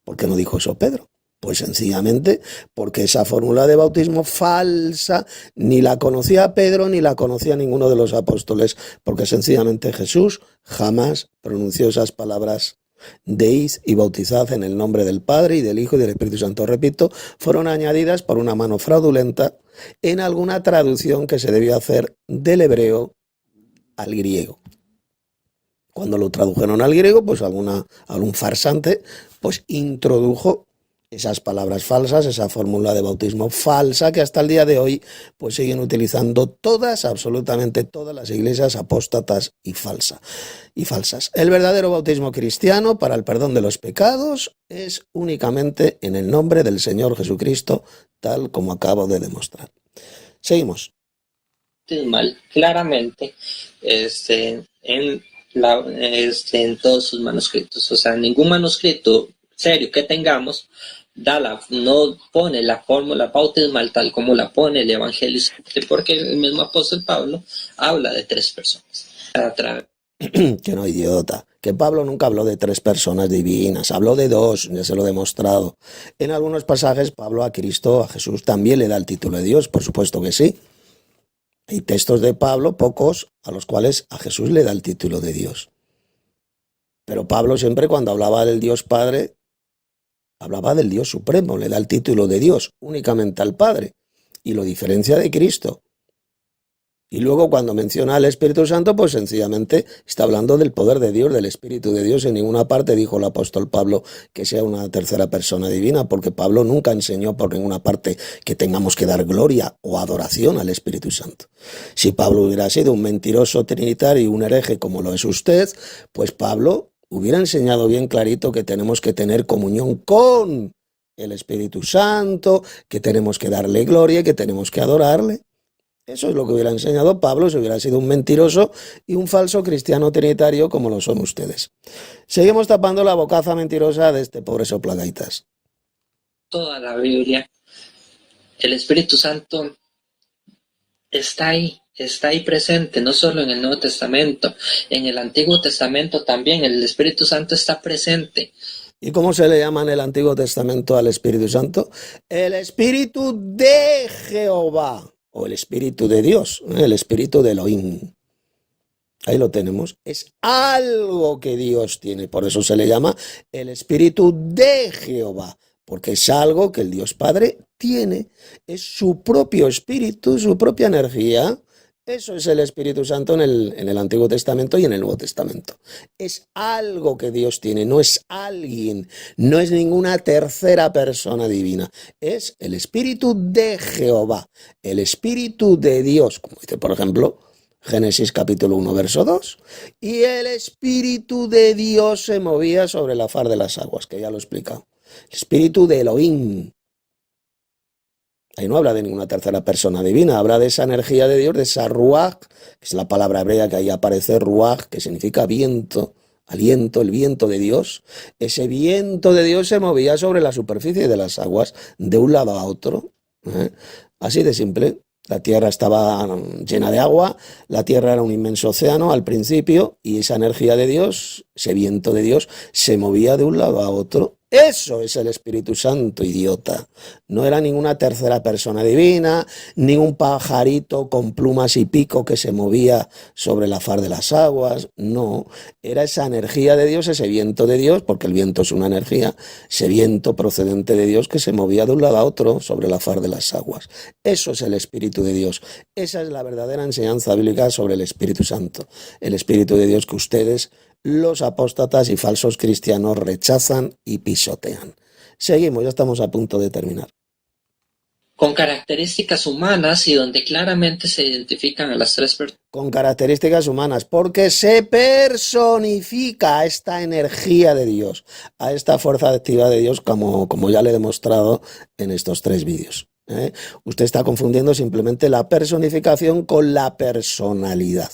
¿Por qué no dijo eso Pedro? Pues sencillamente porque esa fórmula de bautismo falsa ni la conocía Pedro ni la conocía ninguno de los apóstoles, porque sencillamente Jesús jamás pronunció esas palabras de id y bautizad en el nombre del Padre y del Hijo y del Espíritu Santo. Repito, fueron añadidas por una mano fraudulenta en alguna traducción que se debió hacer del hebreo al griego. Cuando lo tradujeron al griego, pues algún farsante pues introdujo esas palabras falsas, esa fórmula de bautismo falsa que hasta el día de hoy pues siguen utilizando absolutamente todas las iglesias apóstatas y falsas. El verdadero bautismo cristiano para el perdón de los pecados es únicamente en el nombre del Señor Jesucristo, tal como acabo de demostrar. Seguimos. Mal, claramente, en todos sus manuscritos. O sea, ningún manuscrito serio que tengamos no pone la fórmula bautismal tal como la pone el Evangelio, porque el mismo apóstol Pablo habla de 3 personas. Que no, idiota. Que Pablo nunca habló de 3 personas divinas, habló de 2, ya se lo he demostrado. En algunos pasajes Pablo a Cristo, a Jesús, también le da el título de Dios, por supuesto que sí. Hay textos de Pablo, pocos, a los cuales a Jesús le da el título de Dios. Pero Pablo siempre, cuando hablaba del Dios Padre, hablaba del Dios Supremo, le da el título de Dios únicamente al Padre y lo diferencia de Cristo. Y luego cuando menciona al Espíritu Santo, pues sencillamente está hablando del poder de Dios, del Espíritu de Dios. En ninguna parte dijo el apóstol Pablo que sea una tercera persona divina, porque Pablo nunca enseñó por ninguna parte que tengamos que dar gloria o adoración al Espíritu Santo. Si Pablo hubiera sido un mentiroso trinitario y un hereje como lo es usted, pues Pablo hubiera enseñado bien clarito que tenemos que tener comunión con el Espíritu Santo, que tenemos que darle gloria y que tenemos que adorarle. Eso es lo que hubiera enseñado Pablo si hubiera sido un mentiroso y un falso cristiano trinitario como lo son ustedes. Seguimos tapando la bocaza mentirosa de este pobre soplagaitas. Toda la Biblia, el Espíritu Santo está ahí presente, no solo en el Nuevo Testamento, en el Antiguo Testamento también el Espíritu Santo está presente. ¿Y cómo se le llama en el Antiguo Testamento al Espíritu Santo? El Espíritu de Jehová. O el Espíritu de Dios, el Espíritu de Elohim. Ahí lo tenemos. Es algo que Dios tiene. Por eso se le llama el Espíritu de Jehová. Porque es algo que el Dios Padre tiene. Es su propio espíritu, su propia energía. Eso es el Espíritu Santo en el Antiguo Testamento y en el Nuevo Testamento. Es algo que Dios tiene, no es alguien, no es ninguna tercera persona divina. Es el Espíritu de Jehová, el Espíritu de Dios, como dice, por ejemplo, Génesis capítulo 1, verso 2. Y el Espíritu de Dios se movía sobre la faz de las aguas, que ya lo he explicado. El Espíritu de Elohim. Ahí no habla de ninguna tercera persona divina, habla de esa energía de Dios, de esa ruach, que es la palabra hebrea que ahí aparece, ruach, que significa viento, aliento, el viento de Dios. Ese viento de Dios se movía sobre la superficie de las aguas de un lado a otro. Así de simple. La tierra estaba llena de agua, la tierra era un inmenso océano al principio y esa energía de Dios, ese viento de Dios, se movía de un lado a otro. Eso es el Espíritu Santo, idiota. No era ninguna tercera persona divina, ni un pajarito con plumas y pico que se movía sobre la faz de las aguas. No, era esa energía de Dios, ese viento de Dios, porque el viento es una energía, ese viento procedente de Dios que se movía de un lado a otro sobre la faz de las aguas. Eso es el Espíritu de Dios. Esa es la verdadera enseñanza bíblica sobre el Espíritu Santo. El Espíritu de Dios que ustedes, los apóstatas y falsos cristianos, rechazan y pisotean. Seguimos, ya estamos a punto de terminar. Con características humanas y donde claramente se identifican a las tres personas. Con características humanas, porque se personifica a esta energía de Dios, a esta fuerza activa de Dios, como ya le he demostrado en estos 3 vídeos. Usted está confundiendo simplemente la personificación con la personalidad.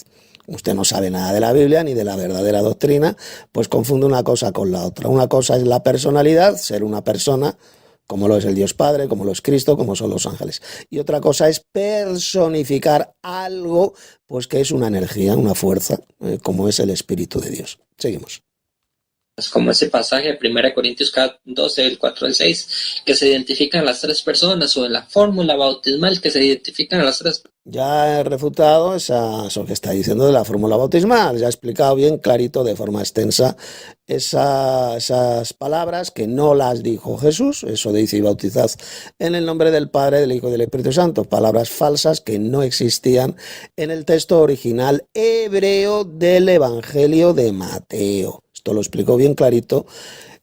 Usted no sabe nada de la Biblia ni de la verdadera doctrina, pues confunde una cosa con la otra. Una cosa es la personalidad, ser una persona, como lo es el Dios Padre, como lo es Cristo, como son los ángeles. Y otra cosa es personificar algo, pues que es una energía, una fuerza, como es el Espíritu de Dios. Seguimos. Como ese pasaje de 1 Corintios 12, del 4 al 6, que se identifican las tres personas, o en la fórmula bautismal que se identifican a las tres personas. Ya he refutado eso que está diciendo de la fórmula bautismal, ya he explicado bien clarito de forma extensa esas palabras que no las dijo Jesús, eso de id y bautizad en el nombre del Padre, del Hijo y del Espíritu Santo, palabras falsas que no existían en el texto original hebreo del Evangelio de Mateo. Esto lo explicó bien clarito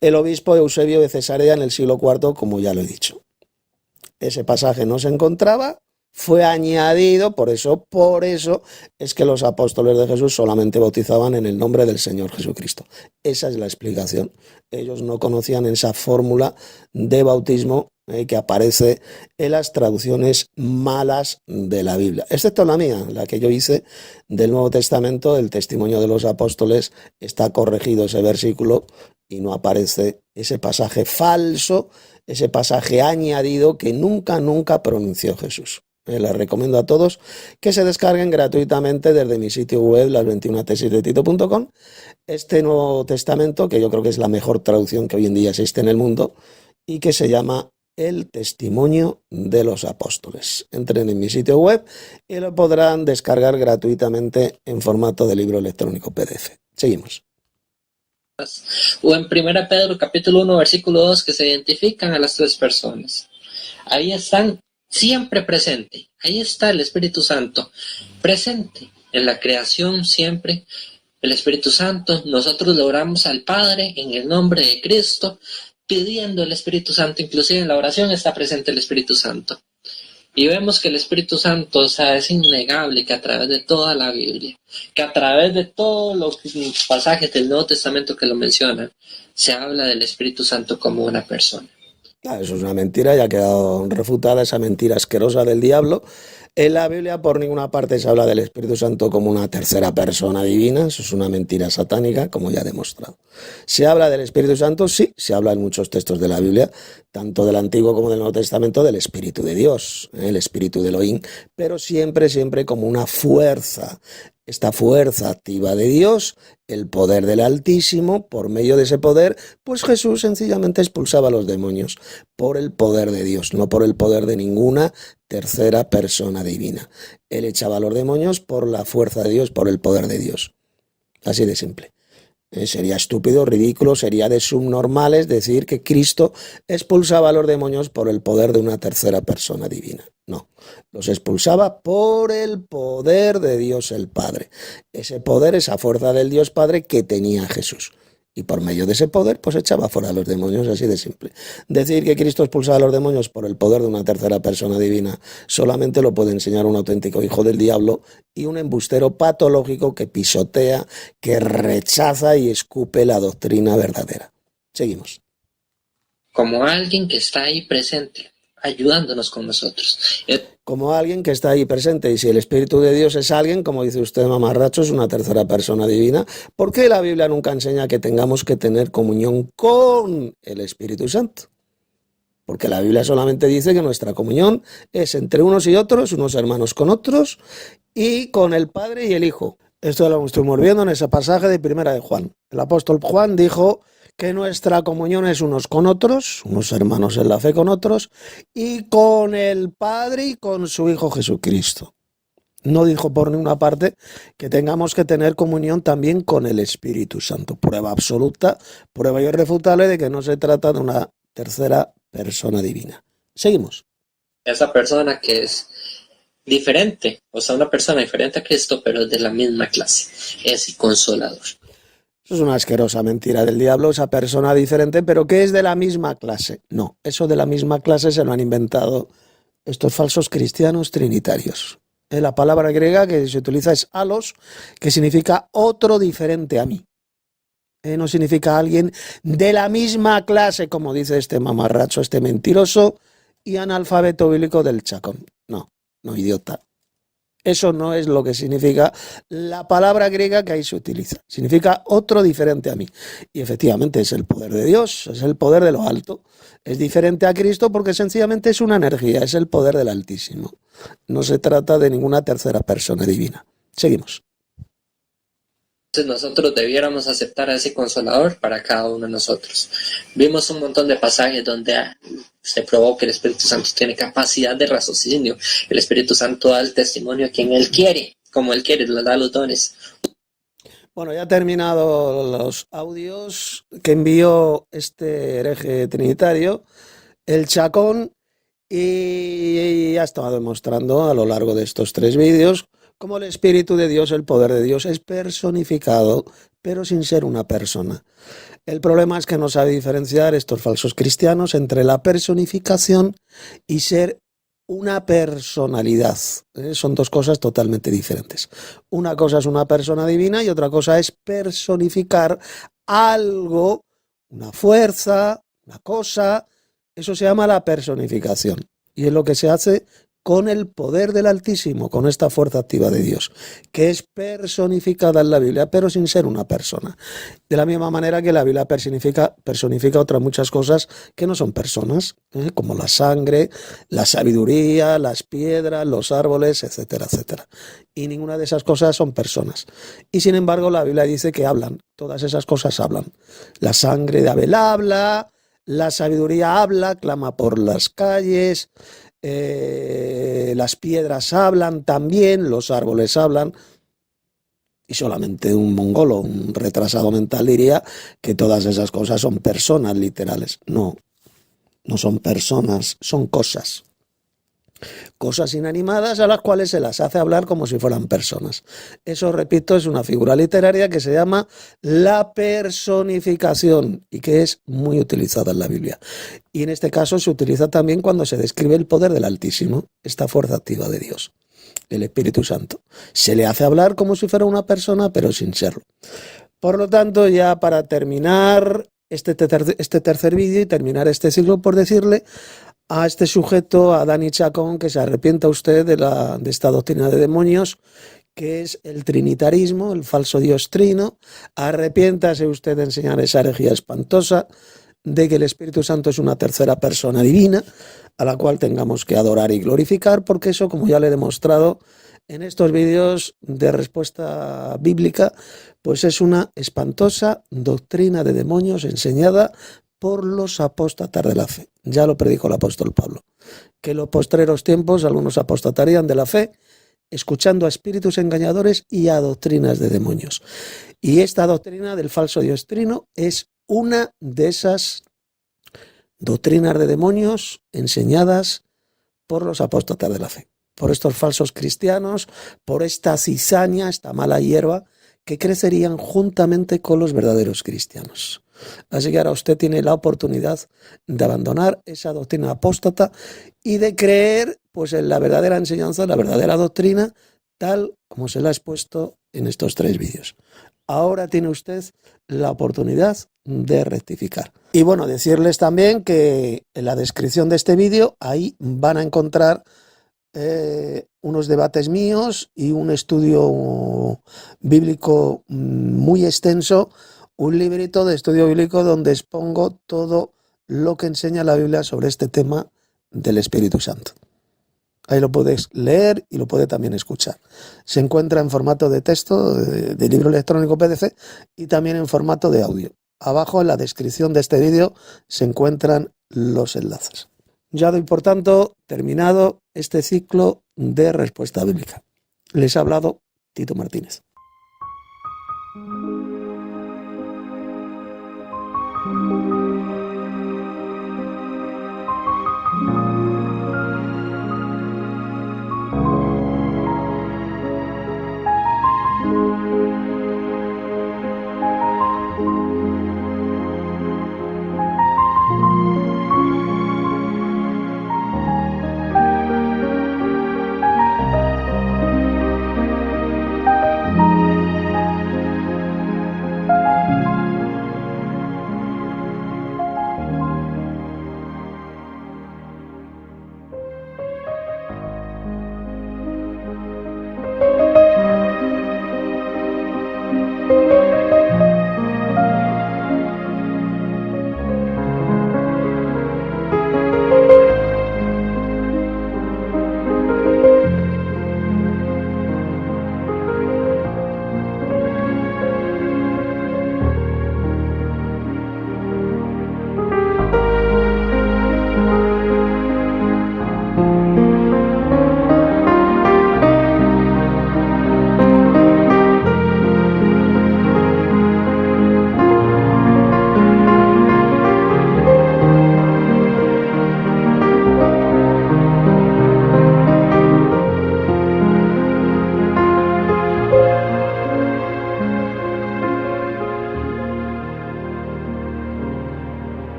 el obispo Eusebio de Cesarea en el siglo IV, como ya lo he dicho. Ese pasaje no se encontraba, fue añadido, por eso es que los apóstoles de Jesús solamente bautizaban en el nombre del Señor Jesucristo. Esa es la explicación. Ellos no conocían esa fórmula de bautismo que aparece en las traducciones malas de la Biblia, excepto la mía, la que yo hice del Nuevo Testamento, del testimonio de los apóstoles, está corregido ese versículo y no aparece ese pasaje falso, ese pasaje añadido que nunca pronunció Jesús. Les recomiendo a todos que se descarguen gratuitamente desde mi sitio web, las21tesisdetito.com, este Nuevo Testamento, que yo creo que es la mejor traducción que hoy en día existe en el mundo, y que se llama El Testimonio de los Apóstoles. Entren en mi sitio web y lo podrán descargar gratuitamente en formato de libro electrónico PDF. Seguimos. O en 1 Pedro capítulo 1 versículo 2, que se identifican a las tres personas. Ahí están siempre presente. Ahí está el Espíritu Santo presente en la creación siempre. El Espíritu Santo, nosotros le oramos al Padre en el nombre de Cristo, pidiendo el Espíritu Santo. Inclusive en la oración está presente el Espíritu Santo. Y vemos que el Espíritu Santo, o sea, es innegable que a través de toda la Biblia, que a través de todos los pasajes del Nuevo Testamento que lo mencionan, se habla del Espíritu Santo como una persona. Eso es una mentira, ya ha quedado refutada esa mentira asquerosa del diablo. En la Biblia por ninguna parte se habla del Espíritu Santo como una tercera persona divina, eso es una mentira satánica, como ya he demostrado. ¿Se habla del Espíritu Santo? Sí, se habla en muchos textos de la Biblia, tanto del Antiguo como del Nuevo Testamento, del Espíritu de Dios, el Espíritu de Elohim, pero siempre como una fuerza. Esta fuerza activa de Dios, el poder del Altísimo, por medio de ese poder, pues Jesús sencillamente expulsaba a los demonios por el poder de Dios, no por el poder de ninguna tercera persona divina. Él echaba a los demonios por la fuerza de Dios, por el poder de Dios. Así de simple. Sería estúpido, ridículo, sería de subnormales decir que Cristo expulsaba a los demonios por el poder de una tercera persona divina. No, los expulsaba por el poder de Dios el Padre. Ese poder, esa fuerza del Dios Padre que tenía Jesús. Y por medio de ese poder, pues echaba fuera a los demonios, así de simple. Decir que Cristo expulsaba a los demonios por el poder de una tercera persona divina solamente lo puede enseñar un auténtico hijo del diablo y un embustero patológico que pisotea, que rechaza y escupe la doctrina verdadera. Seguimos. Como alguien que está ahí presente, ayudándonos con nosotros. Como alguien que está ahí presente. Y si el Espíritu de Dios es alguien, como dice usted, mamarracho, es una tercera persona divina, ¿por qué la Biblia nunca enseña que tengamos que tener comunión con el Espíritu Santo? Porque la Biblia solamente dice que nuestra comunión es entre unos y otros, unos hermanos con otros, y con el Padre y el Hijo. Esto lo estuvimos viendo en ese pasaje de Primera de Juan. El apóstol Juan dijo que nuestra comunión es unos con otros, unos hermanos en la fe con otros, y con el Padre y con su Hijo Jesucristo. No dijo por ninguna parte que tengamos que tener comunión también con el Espíritu Santo. Prueba absoluta, prueba irrefutable de que no se trata de una tercera persona divina. Seguimos. Esa persona que es diferente, o sea, una persona diferente a Cristo, pero de la misma clase, es el Consolador. Eso es una asquerosa mentira del diablo, esa persona diferente, pero que es de la misma clase. No, eso de la misma clase se lo han inventado estos falsos cristianos trinitarios. La palabra griega que se utiliza es alos, que significa otro diferente a mí. No significa alguien de la misma clase, como dice este mamarracho, este mentiroso y analfabeto bíblico del Chacón. No, idiota. Eso no es lo que significa la palabra griega que ahí se utiliza. Significa otro diferente a mí. Y efectivamente es el poder de Dios, es el poder de lo alto. Es diferente a Cristo porque sencillamente es una energía, es el poder del Altísimo. No se trata de ninguna tercera persona divina. Seguimos. Entonces nosotros debiéramos aceptar a ese Consolador para cada uno de nosotros. Vimos un montón de pasajes donde se probó que el Espíritu Santo tiene capacidad de raciocinio. El Espíritu Santo da el testimonio a quien Él quiere, como Él quiere, le da los dones. Bueno, ya he terminado los audios que envió este hereje trinitario, el Chacón, y ha estado demostrando a lo largo de estos 3 vídeos cómo el Espíritu de Dios, el poder de Dios, es personificado, pero sin ser una persona. El problema es que no sabe diferenciar estos falsos cristianos entre la personificación y ser una personalidad. Son 2 cosas totalmente diferentes. Una cosa es una persona divina y otra cosa es personificar algo, una fuerza, una cosa. Eso se llama la personificación y es lo que se hace con el poder del Altísimo, con esta fuerza activa de Dios, que es personificada en la Biblia, pero sin ser una persona. De la misma manera que la Biblia personifica otras muchas cosas que no son personas, como la sangre, la sabiduría, las piedras, los árboles, etcétera, etcétera. Y ninguna de esas cosas son personas. Y sin embargo, la Biblia dice que hablan, todas esas cosas hablan. La sangre de Abel habla, la sabiduría habla, clama por las calles, las piedras hablan también, los árboles hablan, y solamente un mongolo, un retrasado mental diría que todas esas cosas son personas literales. No son personas, son cosas. Cosas inanimadas a las cuales se las hace hablar como si fueran personas. Eso, repito, es una figura literaria que se llama la personificación y que es muy utilizada en la Biblia. Y en este caso se utiliza también cuando se describe el poder del Altísimo, esta fuerza activa de Dios, el Espíritu Santo. Se le hace hablar como si fuera una persona, pero sin serlo. Por lo tanto, ya para terminar este tercer vídeo y terminar este ciclo, por decirle a este sujeto, a Dani Chacón, que se arrepienta usted de esta doctrina de demonios, que es el trinitarismo, el falso Dios trino. Arrepiéntase usted de enseñar esa herejía espantosa de que el Espíritu Santo es una tercera persona divina, a la cual tengamos que adorar y glorificar, porque eso, como ya le he demostrado en estos vídeos de respuesta bíblica, pues es una espantosa doctrina de demonios enseñada por los apóstatas de la fe. Ya lo predijo el apóstol Pablo, que en los postreros tiempos algunos apostatarían de la fe, escuchando a espíritus engañadores y a doctrinas de demonios. Y esta doctrina del falso Dios trino es una de esas doctrinas de demonios enseñadas por los apóstatas de la fe, por estos falsos cristianos, por esta cizaña, esta mala hierba, que crecerían juntamente con los verdaderos cristianos. Así que ahora usted tiene la oportunidad de abandonar esa doctrina apóstata y de creer pues en la verdadera enseñanza, la verdadera doctrina, tal como se la ha expuesto en estos 3 vídeos. ahora tiene usted la oportunidad de rectificar. Y bueno, decirles también que en la descripción de este vídeo ahí van a encontrar unos debates míos y un estudio bíblico muy extenso, un librito de estudio bíblico donde expongo todo lo que enseña la Biblia sobre este tema del Espíritu Santo. Ahí lo puedes leer y lo puedes también escuchar. Se encuentra en formato de texto, de libro electrónico PDF, y también en formato de audio. Abajo en la descripción de este vídeo se encuentran los enlaces. Ya doy, por tanto, terminado este ciclo de respuesta bíblica. Les ha hablado Tito Martínez.